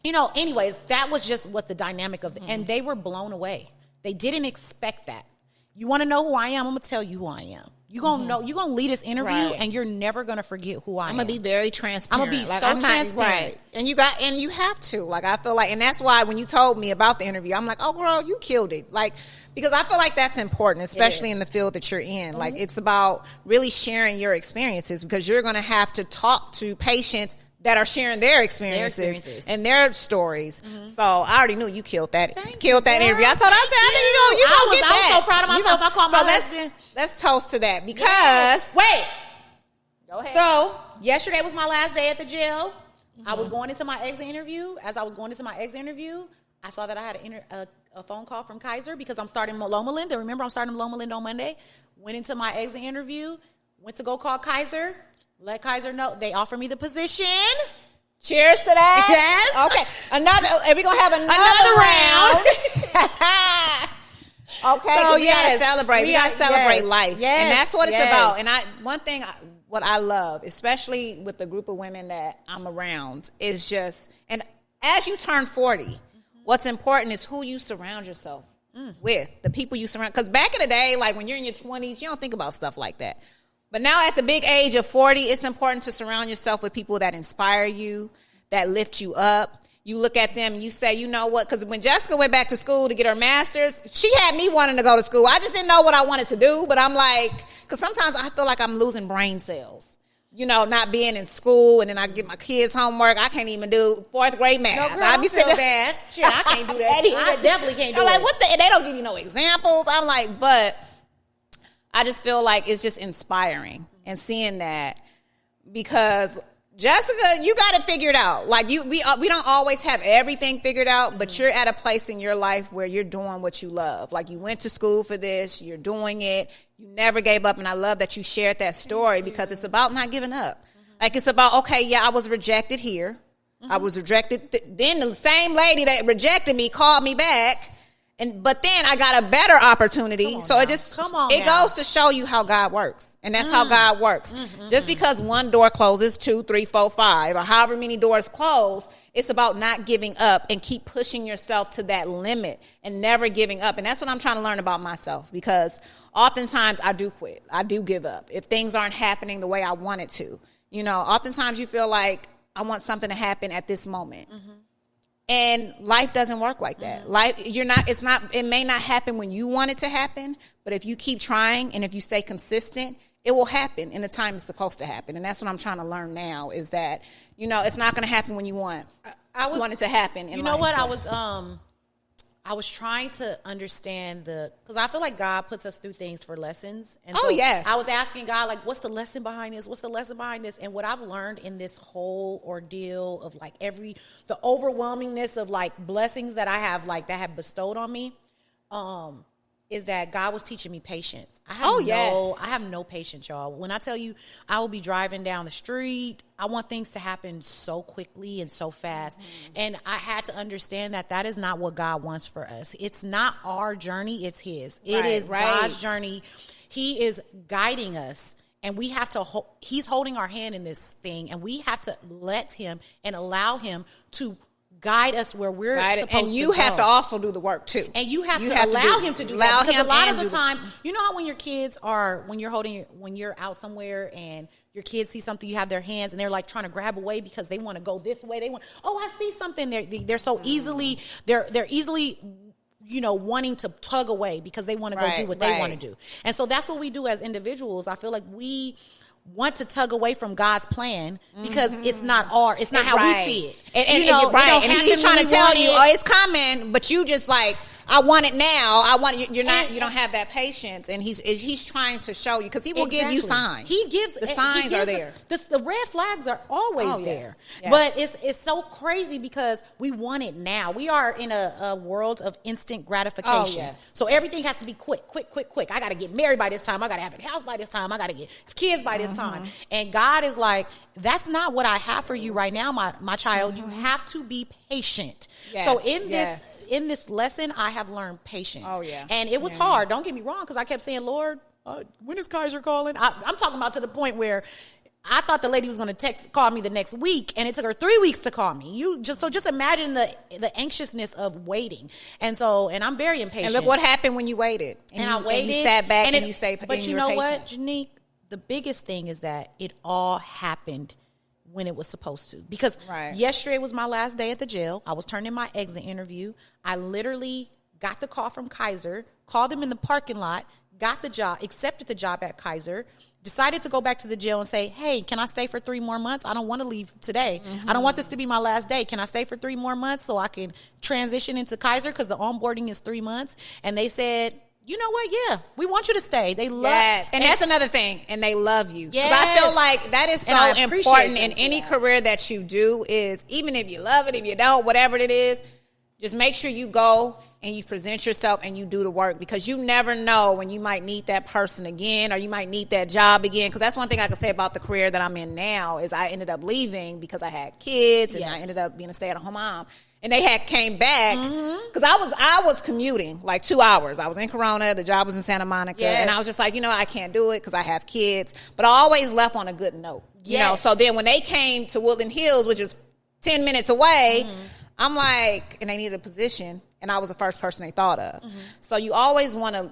anyways, that was just what the dynamic of, and they were blown away. They didn't expect that. You want to know who I am? I'm going to tell you who I am. You're going to know, you're going to lead this interview and you're never going to forget who I am. I'm going to be very transparent. I'm going to be so transparent. Right. And you have to. Like, I feel like, and that's why when you told me about the interview, I'm like, oh, girl, you killed it. Like, because I feel like that's important, especially in the field that you're in. Like, it's about really sharing your experiences because you're going to have to talk to patients that are sharing their experiences and their stories. So I already knew you killed that. Interview. I told her, I think you gonna get that. I was so proud of myself. I called my husband. Let's toast to that because wait. Go ahead. So yesterday was my last day at the jail. I was going into my exit interview. As I was going into my exit interview, I saw that I had a phone call from Kaiser because I'm starting Loma Linda. Remember, I'm starting Loma Linda on Monday. Went into my exit interview. Went to go call Kaiser. Let Kaiser know. They offer me the position. Cheers to that. Yes. Okay. We're going to have another round. Okay. So we got to celebrate. We got to celebrate life. Yes. And that's what it's about. And one thing, what I love, especially with the group of women that I'm around, is just, and as you turn 40, what's important is who you surround yourself with, the people you surround. Because back in the day, like when you're in your 20s, you don't think about stuff like that. But now at the big age of 40, it's important to surround yourself with people that inspire you, that lift you up. You look at them and you say, you know what? Because when Jessica went back to school to get her master's, she had me wanting to go to school. I just didn't know what I wanted to do. But I'm like, because sometimes I feel like I'm losing brain cells, not being in school. And then I get my kids' homework. I can't even do 4th grade math. No, girl, I be so bad. Shit, I can't do that. I definitely can't do I'm it. like, and they don't give you no examples. I'm like, but I just feel like it's just inspiring and seeing that because Jessica, you got it figured out. Like we don't always have everything figured out, but you're at a place in your life where you're doing what you love. Like you went to school for this, you're doing it. You never gave up, and I love that you shared that story because it's about not giving up. Like it's about, okay, yeah, I was rejected here. I was rejected. Then the same lady that rejected me called me back. But then I got a better opportunity. So it goes to show you how God works. And that's how God works. Just because one door closes, 2, 3, 4, 5, or however many doors close, it's about not giving up and keep pushing yourself to that limit and never giving up. And that's what I'm trying to learn about myself because oftentimes I do quit. I do give up. If things aren't happening the way I want it to. Oftentimes you feel like I want something to happen at this moment. And life doesn't work like that. It may not happen when you want it to happen, but if you keep trying and if you stay consistent, it will happen in the time it's supposed to happen. And that's what I'm trying to learn now is that, it's not going to happen when you want it to happen. You know what? I was trying to understand because I feel like God puts us through things for lessons. And so yes. I was asking God, like, what's the lesson behind this? What's the lesson behind this? And what I've learned in this whole ordeal of like the overwhelmingness of like blessings that I have that have bestowed on me, is that God was teaching me patience. I have no patience, y'all. When I tell you I will be driving down the street, I want things to happen so quickly and so fast. And I had to understand that is not what God wants for us. It's not our journey, it's His. It is God's journey. He is guiding us. And we have to, He's holding our hand in this thing. And we have to let Him and allow Him to guide us where we're supposed to go. And you have to also do the work too. And you have to allow him to do that. Because a lot of the times, you know how when your kids are, when you're out somewhere and your kids see something, you have their hands and they're like trying to grab away because they want to go this way. They want, I see something. They're so easily, they're easily, wanting to tug away because they want to go do what they want to do. And so that's what we do as individuals. I feel like we want to tug away from God's plan because it's not how we see it. And he's trying to tell you, it's coming, but you just like, I want it now. I want you don't have that patience, and he's trying to show you because he will give you signs. The signs are there. The red flags are always there. Yes. But it's so crazy because we want it now. We are in a world of instant gratification. So everything has to be quick. I got to get married by this time. I got to have a house by this time. I got to get kids by this time. And God is like, that's not what I have for you right now, my child. You have to be patient. So in this lesson, I have learned patience. And it was hard. Don't get me wrong, because I kept saying, Lord, when is Kaiser calling? I'm talking about to the point where I thought the lady was going to call me the next week, and it took her 3 weeks to call me. Just imagine the anxiousness of waiting. And I'm very impatient. And look what happened when you waited. And I waited. And you sat back and you stayed patient. But you know what, Jenique? The biggest thing is that it all happened when it was supposed to. Because yesterday was my last day at the jail. I was turning in my exit interview. I literally got the call from Kaiser, called him in the parking lot, got the job, accepted the job at Kaiser, decided to go back to the jail and say, hey, can I stay for 3 more months? I don't want to leave today. I don't want this to be my last day. Can I stay for 3 more months so I can transition into Kaiser? Because the onboarding is 3 months. And they said, you know what? Yeah, we want you to stay. They love and that's another thing. And they love you. Because I feel like that is so important in any career that you do is, even if you love it, if you don't, whatever it is, just make sure you go and you present yourself and you do the work, because you never know when you might need that person again or you might need that job again. Because that's one thing I can say about the career that I'm in now is I ended up leaving because I had kids and I ended up being a stay-at-home mom. And they came back because I was commuting like 2 hours. I was in Corona. The job was in Santa Monica. And I was just like, I can't do it because I have kids. But I always left on a good note. So then when they came to Woodland Hills, which is 10 minutes away, I'm like, and they needed a position. And I was the first person they thought of. So you always want to,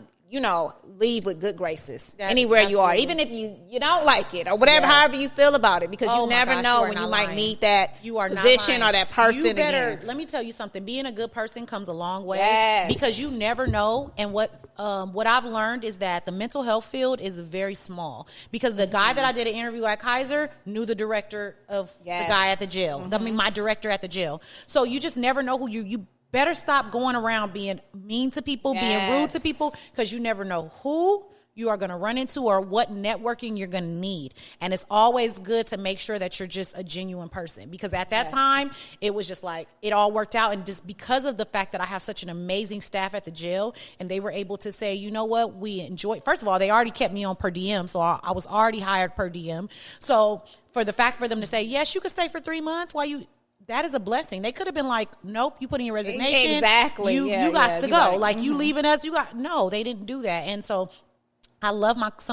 leave with good graces anywhere you are, even if you don't like it or whatever, however you feel about it, because you never know when you might need that position or that person again. Let me tell you something. Being a good person comes a long way because you never know. And what I've learned is that the mental health field is very small, because the guy that I did an interview at Kaiser knew the director of the guy at the jail. I mean, my director at the jail. So you just never know who you better stop going around being mean to people, being rude to people, because you never know who you are going to run into or what networking you're going to need. And it's always good to make sure that you're just a genuine person, because at that time, it was just like, it all worked out. And just because of the fact that I have such an amazing staff at the jail, and they were able to say, you know what, we enjoy. First of all, they already kept me on per diem, so I was already hired per diem. So for the fact for them to say, yes, you could stay for 3 months while you... That is a blessing. They could have been like, nope, you put in your resignation. Exactly. You got to go. Like, you leaving us, no, they didn't do that. And so I love most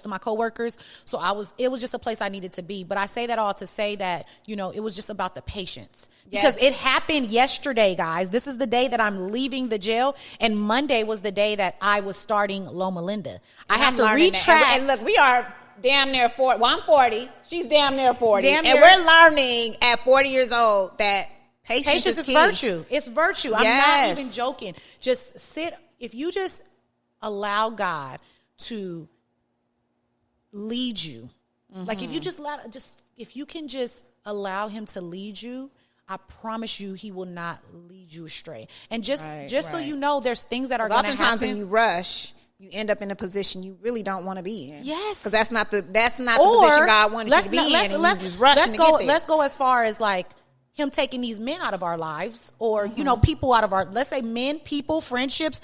of my coworkers. So it was just a place I needed to be. But I say that all to say that, it was just about the patience. Because it happened yesterday, guys. This is the day that I'm leaving the jail. And Monday was the day that I was starting Loma Linda. I had to retract. And look, we are damn near 40. Well, I'm 40. She's damn near 40. And we're learning at 40 years old that patience is key. Virtue. It's virtue. I'm not even joking. Just if you just allow God to lead you, like if you if you can just allow him to lead you, I promise you he will not lead you astray. And just so you know, there's things that are going to happen. Oftentimes when you rush, you end up in a position you really don't want to be in. Yes. Because that's not the position God wanted you to be in. And you just rushing to get there. Let's go as far as like him taking these men out of our lives, or, people out of our, let's say men, people, friendships,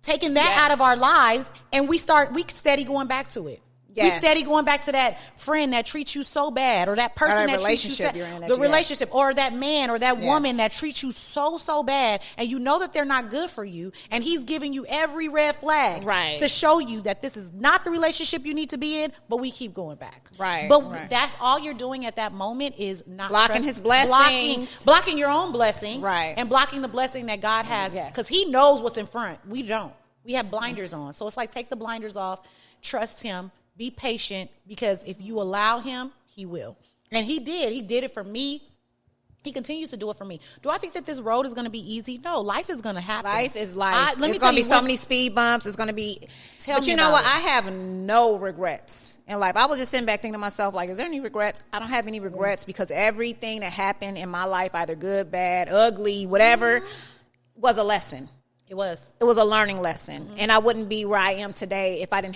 taking that out of our lives, and we steady going back to it. We steady going back to that friend that treats you so bad, or that person that treats you so bad, the relationship, or that man or that woman that treats you so bad, and you know that they're not good for you, and he's giving you every red flag to show you that this is not the relationship you need to be in, but we keep going back. But that's all you're doing at that moment is not blocking his blessings, blocking your own blessing, and blocking the blessing that God has, because he knows what's in front. We don't. We have blinders on. So it's like, take the blinders off, trust him, be patient, because if you allow him, he will. And he did. He did it for me. He continues to do it for me. Do I think that this road is going to be easy? No, life is going to happen. Life is life. There's going to be so many speed bumps. It's going to be. But you know what? I have no regrets in life. I was just sitting back thinking to myself, like, is there any regrets? I don't have any regrets, because everything that happened in my life, either good, bad, ugly, whatever, was a lesson. It was a learning lesson. And I wouldn't be where I am today if I didn't,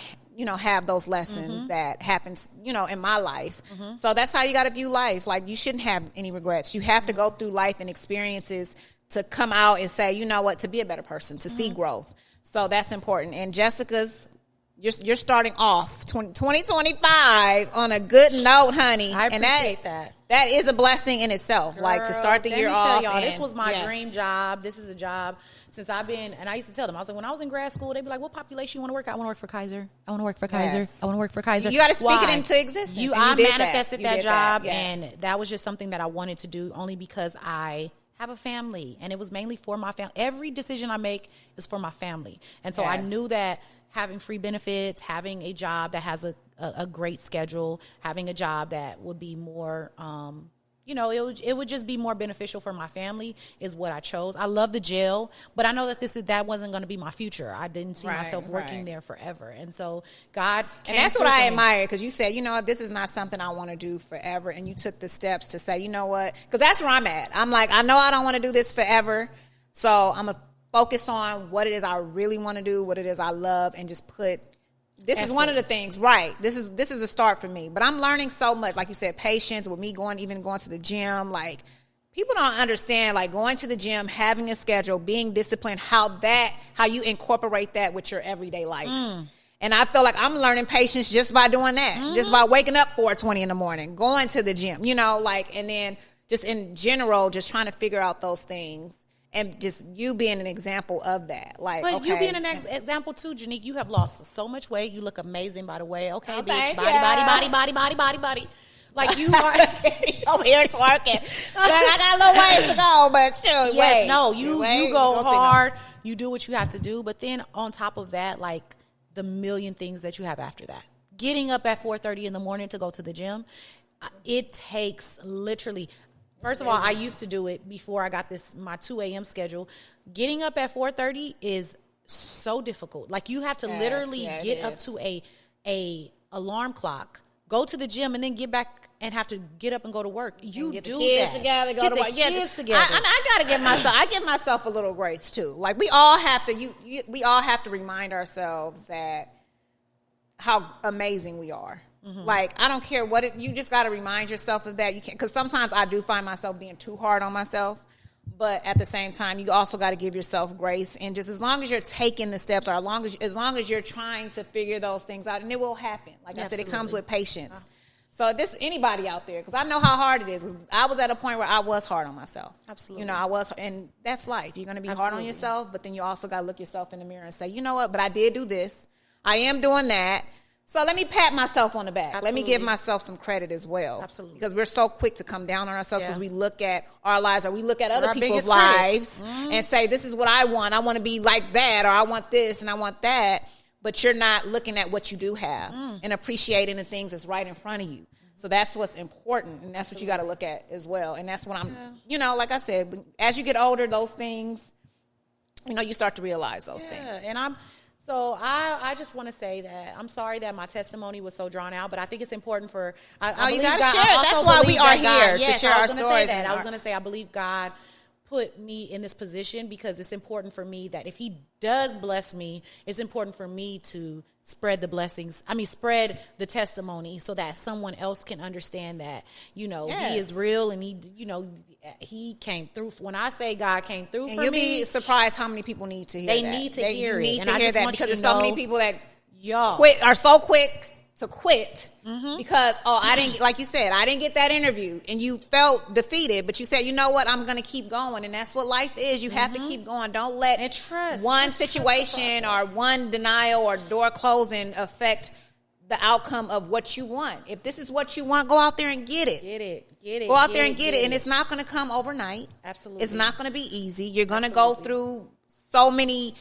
have those lessons that happens, in my life. So that's how you got to view life. Like, you shouldn't have any regrets. You have to go through life and experiences to come out and say, you know what, to be a better person, to see growth. So that's important. And Jessica's, you're starting off 2025 on a good note, honey. I appreciate that. That is a blessing in itself. Girl, like, to start the year off. Y'all, this was my dream job. This is a job since I've been, and I used to tell them, I was like, when I was in grad school, they'd be like, what population you want to work at? I want to work for Kaiser. I want to work for Kaiser. I want to work for Kaiser. You got to speak it into existence. I manifested that job, and that was just something that I wanted to do, only because I have a family, and it was mainly for my family. Every decision I make is for my family. And so I knew that having free benefits, having a job that has a great schedule, having a job that would be more, it would just be more beneficial for my family is what I chose. I love the jail, but I know that that wasn't going to be my future. I didn't see myself working there forever. And so God came. And that's what I admire, because you said, this is not something I want to do forever. And you took the steps to say, you know what? Because that's where I'm at. I'm like, I know I don't want to do this forever. So I'm going to focus on what it is I really want to do, what it is I love, and just put this effort. Is one of the things, right? This is a start for me. But I'm learning so much, like you said, patience with me going to the gym. Like, people don't understand, like, going to the gym, having a schedule, being disciplined, how you incorporate that with your everyday life. And I feel like I'm learning patience just by doing that, just by waking up 4:20 in the morning, going to the gym, and then just in general, just trying to figure out those things. And just you being an example of that. But you being an example too, Jenique. You have lost so much weight. You look amazing, by the way. Okay, bitch. Body. Like, you are over here twerking. I got a little ways to go, but sure. Yes, no, you go hard. You do what you have to do. But then on top of that, like, the million things that you have after that. Getting up at 4:30 in the morning to go to the gym, it takes literally. First of all, I used to do it before I got my 2 a.m. schedule. Getting up at 4:30 is so difficult. Like, you have to literally get up to a alarm clock, go to the gym, and then get back and have to get up and go to work. You get do the kids that. Together, go get to the work. Kids together. I give myself a little grace too. Like, we all have to. We all have to remind ourselves that how amazing we are. Like, I don't care you just got to remind yourself of that. You can't, because sometimes I do find myself being too hard on myself, but at the same time, you also got to give yourself grace. And just as long as you're taking the steps, or as long as you're trying to figure those things out, and it will happen. Like I said, it comes with patience. So this anybody out there, because I know how hard it is. 'Cause I was at a point where I was hard on myself. Absolutely. I was, and that's life. You're going to be hard on yourself, but then you also got to look yourself in the mirror and say, you know what? But I did do this. I am doing that. So let me pat myself on the back. Absolutely. Let me give myself some credit as well. Absolutely. Because we're so quick to come down on ourselves because we look at our lives, or we look at other people's lives and say, this is what I want. I want to be like that, or I want this and I want that. But you're not looking at what you do have and appreciating the things that's right in front of you. So that's what's important, and that's what you got to look at as well. And that's when I'm, like I said, as you get older, those things, you start to realize those things. And So I just want to say that I'm sorry that my testimony was so drawn out, but I think it's important for. You got to share it. That's why we are here to share our stories. I was going to say I believe God put me in this position because it's important for me that if He does bless me, it's important for me to spread the blessings. Spread the testimony so that someone else can understand that He is real, and He came through. When I say God came through for me, you'll be surprised how many people need to hear that. They need to hear it. Need to hear that because there's so many people that y'all are so quick to quit because, I didn't, like you said, I didn't get that interview, and you felt defeated, but you said, you know what, I'm going to keep going, and that's what life is. You have to keep going. Don't let one situation or one denial or door closing affect the outcome of what you want. If this is what you want, go out there and get it. Get it. Go out there and get it. And it's not going to come overnight. Absolutely. It's not going to be easy. You're going to go through so many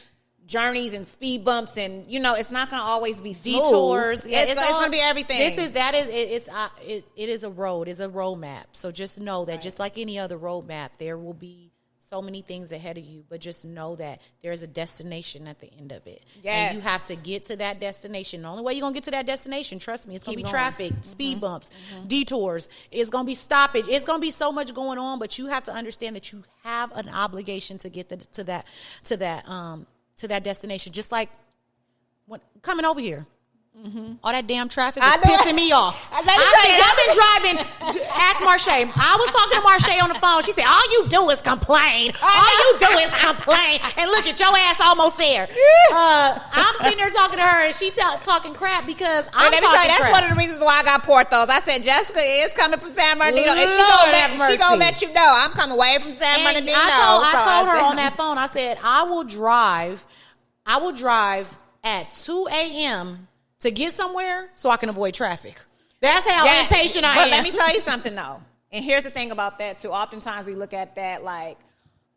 journeys and speed bumps, and it's not going to always be smooth. Detours. Yeah, it's going to be everything. It is a road. It's a roadmap. So just know that, just like any other roadmap, there will be so many things ahead of you, but just know that there is a destination at the end of it. Yes. And you have to get to that destination. The only way you're going to get to that destination, trust me, it's going to be traffic, speed bumps, detours. It's going to be stoppage. It's going to be so much going on, but you have to understand that you have an obligation to get to that destination. Just like coming over here. All that damn traffic is pissing me off. I've been driving. Ask Marche. I was talking to Marche on the phone. She said, all you do is complain. All you do is complain. And look at your ass almost there. I'm sitting there talking to her, and she talking crap because I'm talking crap. That's one of the reasons why I got Porthos. I said, Jessica is coming from San Bernardino, and she gonna let you know I'm coming away from San Bernardino. I told her on that phone, I said, I will drive at 2 a.m. to get somewhere so I can avoid traffic. That's how impatient I am. But let me tell you something, though. And here's the thing about that, too. Oftentimes we look at that like,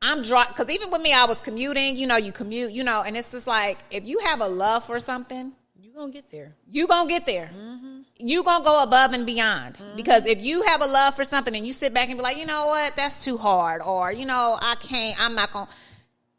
I'm driving, because even with me, I was commuting. You commute, and it's just like, if you have a love for something, you're going to get there. You're going to get there. You're going to go above and beyond. Because if you have a love for something and you sit back and be like, you know what, that's too hard. Or, I can't, I'm not going to,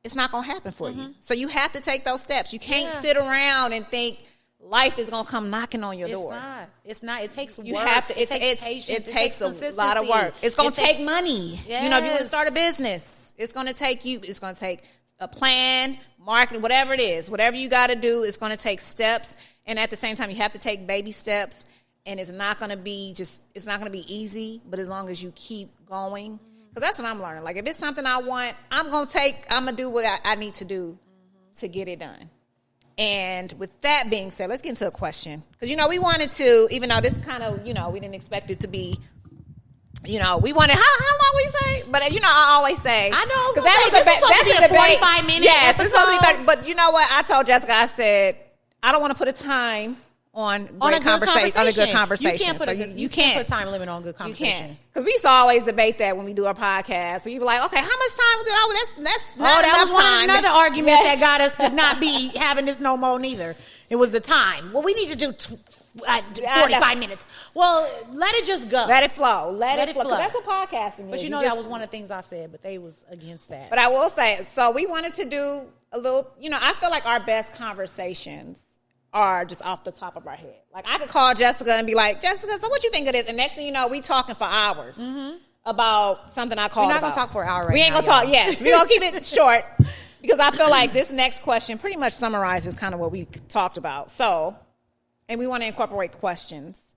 it's not going to happen for you. So you have to take those steps. You can't sit around and think, life is gonna come knocking on your door. It's not. It takes work. You have to. It takes a lot of work. It's gonna take money. Yes. If you want to start a business, it's gonna take you. It's gonna take a plan, marketing, whatever it is. Whatever you got to do, it's gonna take steps. And at the same time, you have to take baby steps. And it's not gonna be It's not gonna be easy. But as long as you keep going, because that's what I'm learning. Like if it's something I want, I'm gonna do what I need to do to get it done. And with that being said, let's get into a question. Because, we wanted to, even though this kind of, we didn't expect it to be, we wanted, how long we say? But, I always say. I know. Because that's a 45 minutes. Yes, it's supposed to be 30. But you know what? I told Jessica, I said, I don't want to put a time on a good conversation. You can't put time limit on good conversation. You can't. Because we used to always debate that when we do our podcast. We'd be like, okay, how much time? That's not enough time. Another argument that got us to not be having this no more neither. It was the time. Well, we need to do 45 minutes. Well, let it just go. Let it flow. Let it flow. Because that's what podcasting is. But that was one of the things I said, but they was against that. But I will say, so we wanted to do a little, I feel like our best conversations are just off the top of our head. Like I could call Jessica and be like, Jessica, so what you think of this? And next thing you know, we talking for hours about something I called. We're not going to talk for an hour right now. We ain't going to talk. Yes, we're going to keep it short because I feel like this next question pretty much summarizes kind of what we talked about. So, and we want to incorporate questions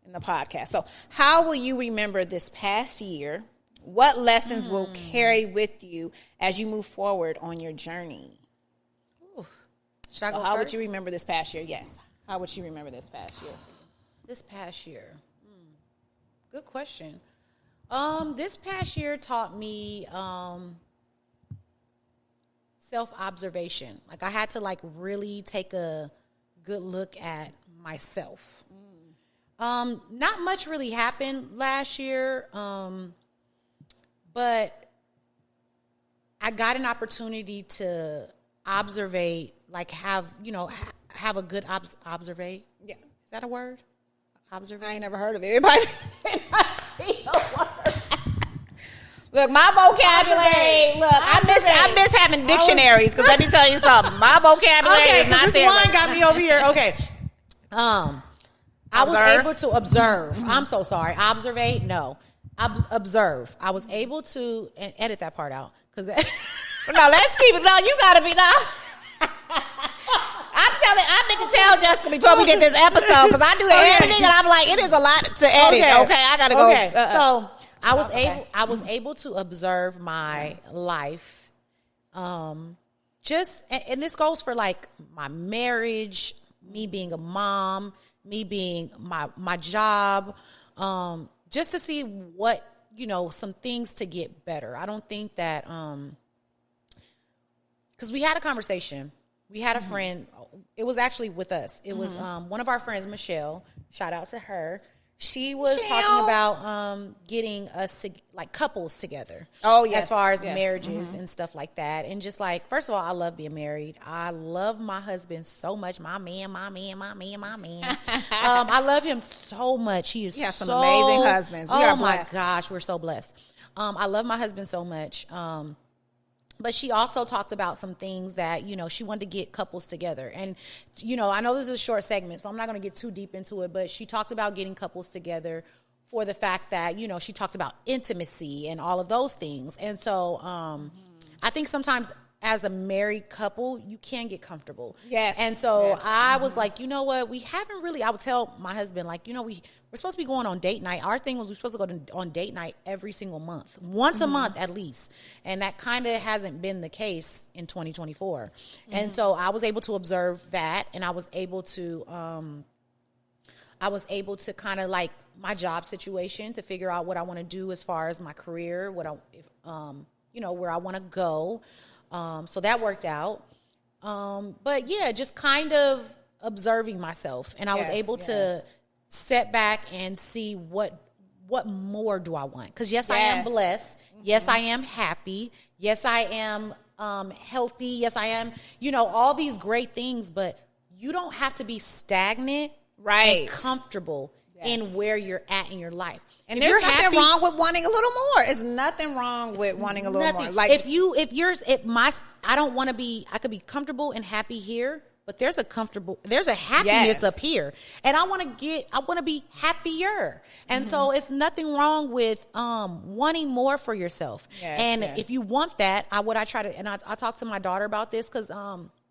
in the podcast. So how will you remember this past year? What lessons will carry with you as you move forward on your journey? How would you remember this past year? Yes. How would you remember this past year? This past year. Good question. This past year taught me self-observation. Like I had to really take a good look at myself. Not much really happened last year, but I got an opportunity to observate, have a good observate. Yeah. Is that a word? Observate? I ain't never heard of it. Look, my vocabulary. Look, I miss having dictionaries because let me tell you something. My vocabulary is not there. This one got me over here. Okay. I was able to observe. I'm so sorry. Observate? No. Observe. I was able to edit that part out because. No, let's keep it. No, you gotta be now. I meant to tell Jessica before we did this episode because I do editing and I'm like, it is a lot to edit. Okay, I gotta go. Okay. So I was able to observe my life. And this goes for my marriage, me being a mom, me being my job, just to see what, some things to get better. I don't think that, because we had a conversation. We had a friend. It was actually with us. It was one of our friends, Michelle. Shout out to her. She was talking about getting us couples together. Oh, yes. As far as marriages and stuff like that. And just first of all, I love being married. I love my husband so much. My man. I love him so much. He is some amazing husbands. We are blessed. My gosh, we're so blessed. I love my husband so much. But she also talked about some things that, she wanted to get couples together. And, I know this is a short segment, so I'm not going to get too deep into it. But she talked about getting couples together for the fact that, she talked about intimacy and all of those things. And so I think sometimes as a married couple, you can get comfortable. Yes. And so I was like, you know what? We haven't really, I would tell my husband, we're supposed to be going on date night. Our thing was we're supposed to go on date night every single month, once a month at least. And that kind of hasn't been the case in 2024. And so I was able to observe that, and I was able to kind of my job situation to figure out what I want to do as far as my career, where I want to go. So that worked out. But yeah, just kind of observing myself, and I was able to step back and see what more do I want? Because I am blessed. Yes, I am happy. Yes, I am healthy. Yes, I am, all these great things, but you don't have to be stagnant and comfortable in where you're at in your life. And there's nothing wrong with wanting a little more. There's nothing wrong with wanting a little more. I don't want to be, I could be comfortable and happy here, but there's a happiness up here. And I want to be happier. And so it's nothing wrong with wanting more for yourself. If you want that, I talk to my daughter about this because,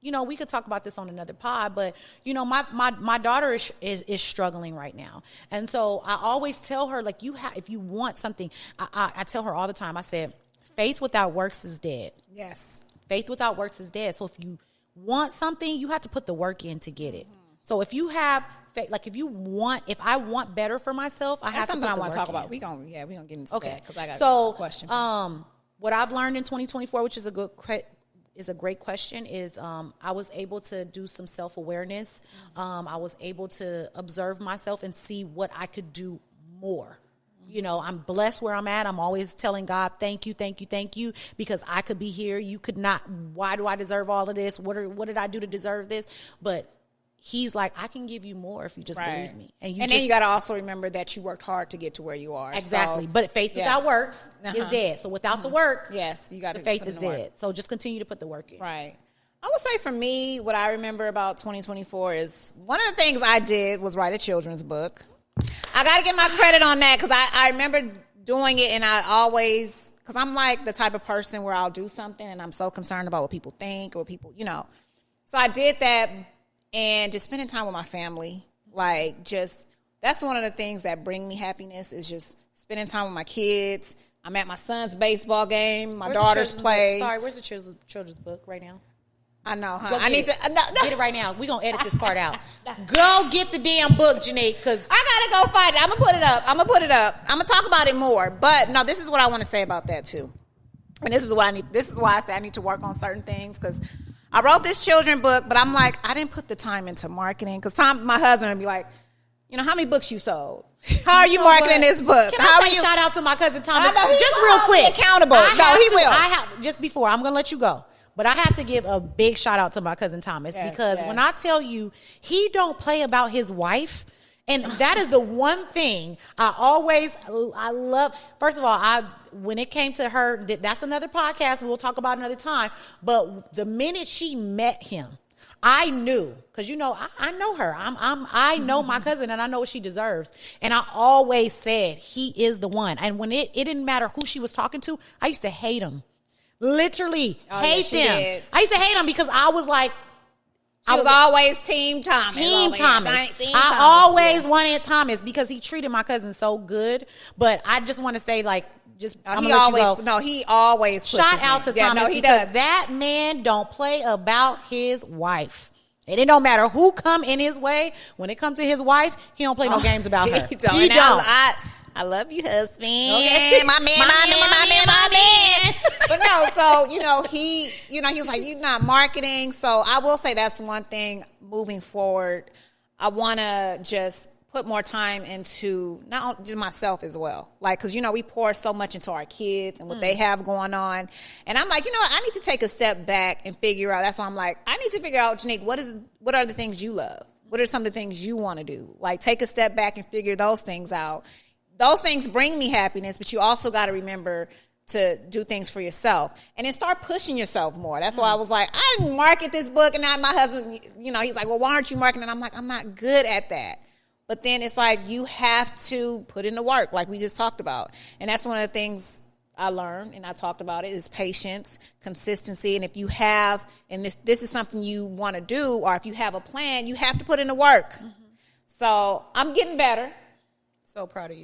we could talk about this on another pod, but my daughter is struggling right now. And so I always tell her, if you want something, I tell her all the time, I said, faith without works is dead. Yes. Faith without works is dead. So if you want something, you have to put the work in to get it. So if you have faith, if I want better for myself, I have to put the work in. That's something I want to talk about. We're going to get into that because I got a question. What I've learned in 2024, which is a great question, is I was able to do some self-awareness. I was able to observe myself and see what I could do more. I'm blessed where I'm at. I'm always telling God, thank you, thank you, thank you, because I could be here. You could not. Why do I deserve all of this? What did I do to deserve this? But He's like, I can give you more if you just believe me. And then you got to also remember that you worked hard to get to where you are. Exactly. So, but faith without works is dead. So without the work, you got the faith is dead. So just continue to put the work in. Right. I would say for me, what I remember about 2024 is one of the things I did was write a children's book. I got to get my credit on that because I remember doing it, and I always, because I'm like the type of person where I'll do something and I'm so concerned about what people think or what people, So I did that, and just spending time with my family, that's one of the things that bring me happiness is just spending time with my kids. I'm at my son's baseball game. My daughter's plays. Sorry, where's the children's book right now? I know, huh? I need to get it right now. We're going to edit this part out. Go get the damn book, Jenique, because I got to go find it. I'm going to put it up. I'm going to talk about it more. But no, this is what I want to say about that too. And this is why I say I need to work on certain things, because I wrote this children's book, but I'm like, I didn't put the time into marketing, because my husband would be like, how many books you sold? How are you marketing this book? Can I say shout out to my cousin Thomas? Just real quick. Accountable. He will. Just before, I'm going to let you go. But I have to give a big shout out to my cousin Thomas, because when I tell you, he don't play about his wife. And that is the one thing I love. First of all, when it came to her, that's another podcast. We'll talk about another time. But the minute she met him, I knew, because I know her. I know my cousin, and I know what she deserves. And I always said he is the one. And when it didn't matter who she was talking to, I used to hate him. Literally hate them. Did. I used to hate him because I was like, I was always Team Thomas. I always wanted Thomas because he treated my cousin so good. But I just want to say, he always pushes shout out to Thomas, because that man don't play about his wife. And it don't matter who come in his way. When it comes to his wife, he don't play no games about her. He don't. I love you, husband. Okay. My man. But no, so, he was like, you're not marketing. So I will say that's one thing moving forward. I want to just put more time into not just myself as well. Like, because, we pour so much into our kids and what they have going on. And I'm like, I need to take a step back and figure out. That's why I'm like, I need to figure out, Jenique, what are the things you love? What are some of the things you want to do? Like, take a step back and figure those things out. Those things bring me happiness, but you also got to remember to do things for yourself and then start pushing yourself more. That's why I was like, I didn't market this book. And now my husband, he's like, well, why aren't you marketing? And I'm like, I'm not good at that. But then it's like, you have to put in the work like we just talked about. And that's one of the things I learned and I talked about it is patience, consistency. And if you have, and this is something you want to do, or if you have a plan, you have to put in the work. Mm-hmm. So I'm getting better. So proud of you.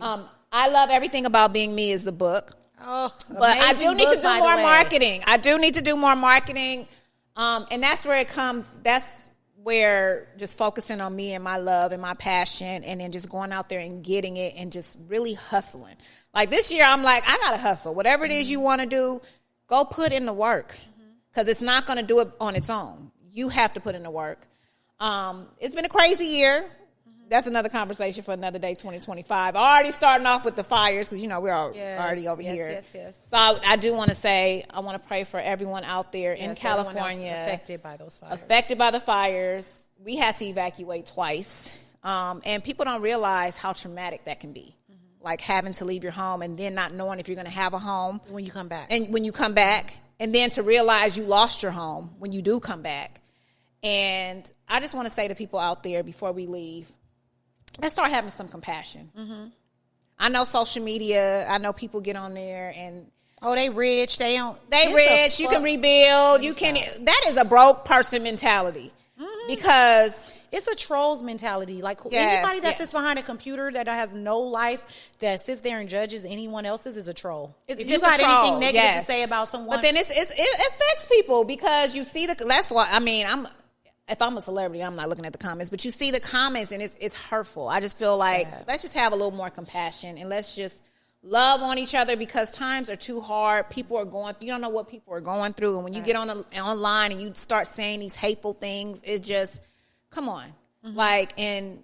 I love everything about Being Me is the book. Oh, but I do need to do more marketing. I do need to do more marketing. And that's where it comes. That's where just focusing on me and my love and my passion and then just going out there and getting it and just really hustling. Like this year, I'm like, I got to hustle. Whatever it is you want to do, go put in the work because it's not going to do it on its own. You have to put in the work. It's been a crazy year. That's another conversation for another day, 2025. Already starting off with the fires because, we're already over here. Yes. So I do want to say, I want to pray for everyone out there in California. Affected by those fires. Affected by the fires. We had to evacuate twice. And people don't realize how traumatic that can be. Mm-hmm. Like having to leave your home and then not knowing if you're going to have a home. When you come back. And when you come back. And then to realize you lost your home when you do come back. And I just want to say to people out there before we leave, let's start having some compassion. Mm-hmm. I know social media. I know people get on there and they rich. They rich. You can rebuild. You can. That is a broke person mentality because it's a trolls mentality. Like anybody that sits behind a computer that has no life that sits there and judges anyone else's is a troll. If you got anything negative to say about someone, but then it affects people because you see that's why if I'm a celebrity, I'm not looking at the comments, but you see the comments and it's hurtful. I just feel like let's just have a little more compassion and let's just love on each other because times are too hard. People are you don't know what people are going through. And when you get online and you start saying these hateful things, it just, come on. Mm-hmm. And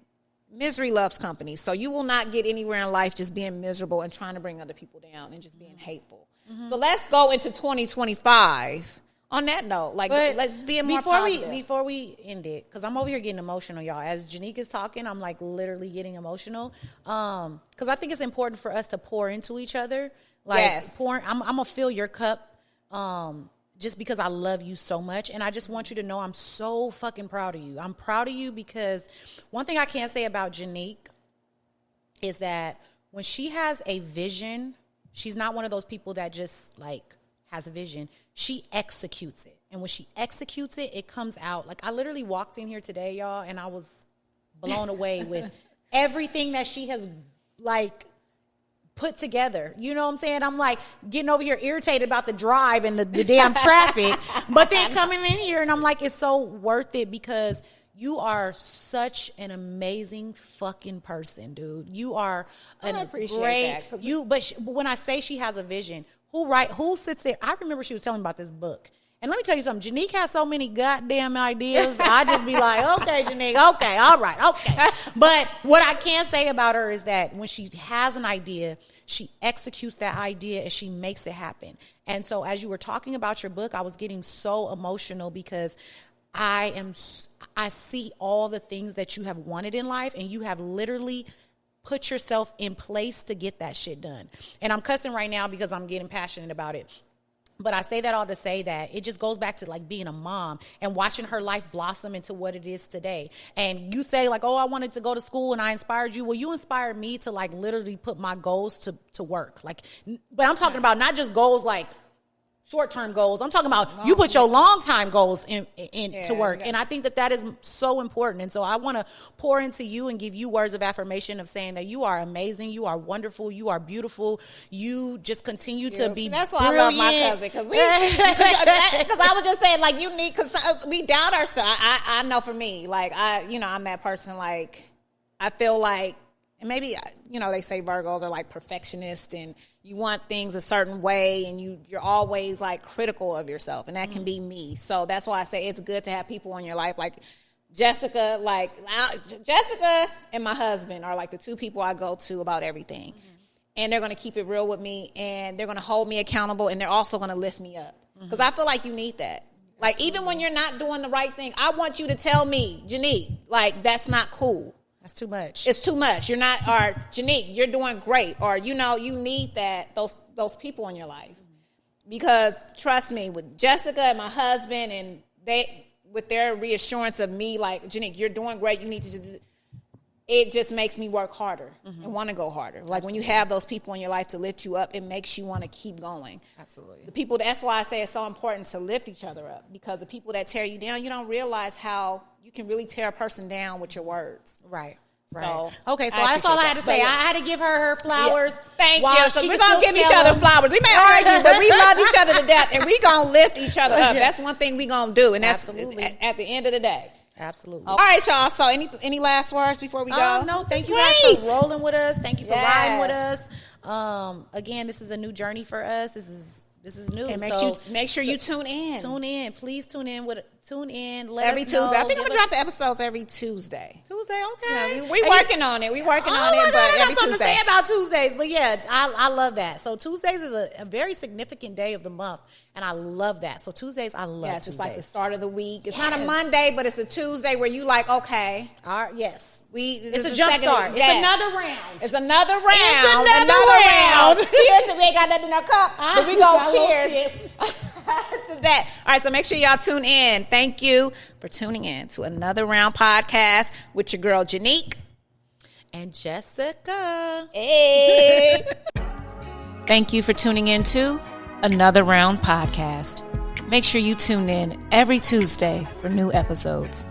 misery loves company. So you will not get anywhere in life just being miserable and trying to bring other people down and just being hateful. Mm-hmm. So let's go into 2025. On that note, let's be more positive. Before we end it, because I'm over here getting emotional, y'all. As Jenique is talking, I'm like literally getting emotional. Because I think it's important for us to pour into each other. I'm gonna fill your cup. Just because I love you so much, and I just want you to know I'm so fucking proud of you. I'm proud of you because one thing I can say about Jenique is that when she has a vision, she's not one of those people that just has a vision. She executes it. And when she executes it, it comes out. Like, I literally walked in here today, y'all, and I was blown away with everything that she has, put together. You know what I'm saying? I'm, getting over here irritated about the drive and the damn traffic. But then coming in here, and I'm like, it's so worth it because you are such an amazing fucking person, dude. You are I appreciate that. But when I say she has a vision, who sits there? I remember she was telling me about this book. And let me tell you something. Jenique has so many goddamn ideas. I just be like, okay, Jenique, okay, all right, okay. But what I can say about her is that when she has an idea, she executes that idea and she makes it happen. And so as you were talking about your book, I was getting so emotional because I see all the things that you have wanted in life and you have literally put yourself in place to get that shit done. And I'm cussing right now because I'm getting passionate about it. But I say that all to say that it just goes back to being a mom and watching her life blossom into what it is today. And you say I wanted to go to school and I inspired you. Well, you inspired me to literally put my goals to work. But I'm talking about not just goals short-term goals. I'm talking about you put your long-time goals in to work. And I think that is so important. And so I want to pour into you and give you words of affirmation of saying that you are amazing, you are wonderful, you are beautiful. You just continue to be That's why brilliant. I love my cousin, because I was just saying, like, unique, because we doubt ourselves. I know for me, like, I'm that person, like, I feel like, and maybe, they say Virgos are like perfectionists and you want things a certain way and you're always like critical of yourself, and that can be me. So that's why I say it's good to have people in your life like Jessica. Like Jessica and my husband are like the two people I go to about everything. And they're going to keep it real with me, and they're going to hold me accountable, and they're also going to lift me up. Because I feel like you need that. Like, even when you're not doing the right thing, I want you to tell me, Jenique, like, that's not cool. That's too much. It's too much. You're not, or Jenique, you're doing great. Or, you need that, those people in your life. Because trust me, with Jessica and my husband, and with their reassurance of me, like, Jenique, you're doing great. You need to it just makes me work harder and want to go harder. Like, when you have those people in your life to lift you up, it makes you want to keep going. Absolutely. The people, that's why I say it's so important to lift each other up, because the people that tear you down, you don't realize how you can really tear a person down with your words. Right. So, okay, so that's all I had to say. I had to give her flowers. Yeah. Thank you. Because we're going to give each other flowers. We may argue, but we love each other to death, and we're going to lift each other up. That's one thing we're going to do, and that's at the end of the day. Absolutely. All right, y'all. So any last words before we go? No, thank you guys for rolling with us. Thank you for riding with us. Again, this is a new journey for us. This is new. And make sure you tune in. Tune in. Please tune in. Let every us Tuesday. know. I think I'm gonna drop the episodes every Tuesday. Okay. We working on it. But I every got something Tuesday. to say about Tuesdays, but yeah, I love that. So Tuesdays is a very significant day of the month, and I love that. So Tuesdays, I love. Yes, Tuesdays. it's like the start of the week. It's not a Monday, but it's a Tuesday where you like, okay, yes. It's a jump start. Yes. It's another round. It's another round. It's another round. Cheers if we ain't got nothing in our cup. But we go cheers to that. All right, so make sure y'all tune in. Thank you for tuning in to Another Round podcast with your girl Jenique and Jessica. Hey. Thank you for tuning in to Another Round podcast. Make sure you tune in every Tuesday for new episodes.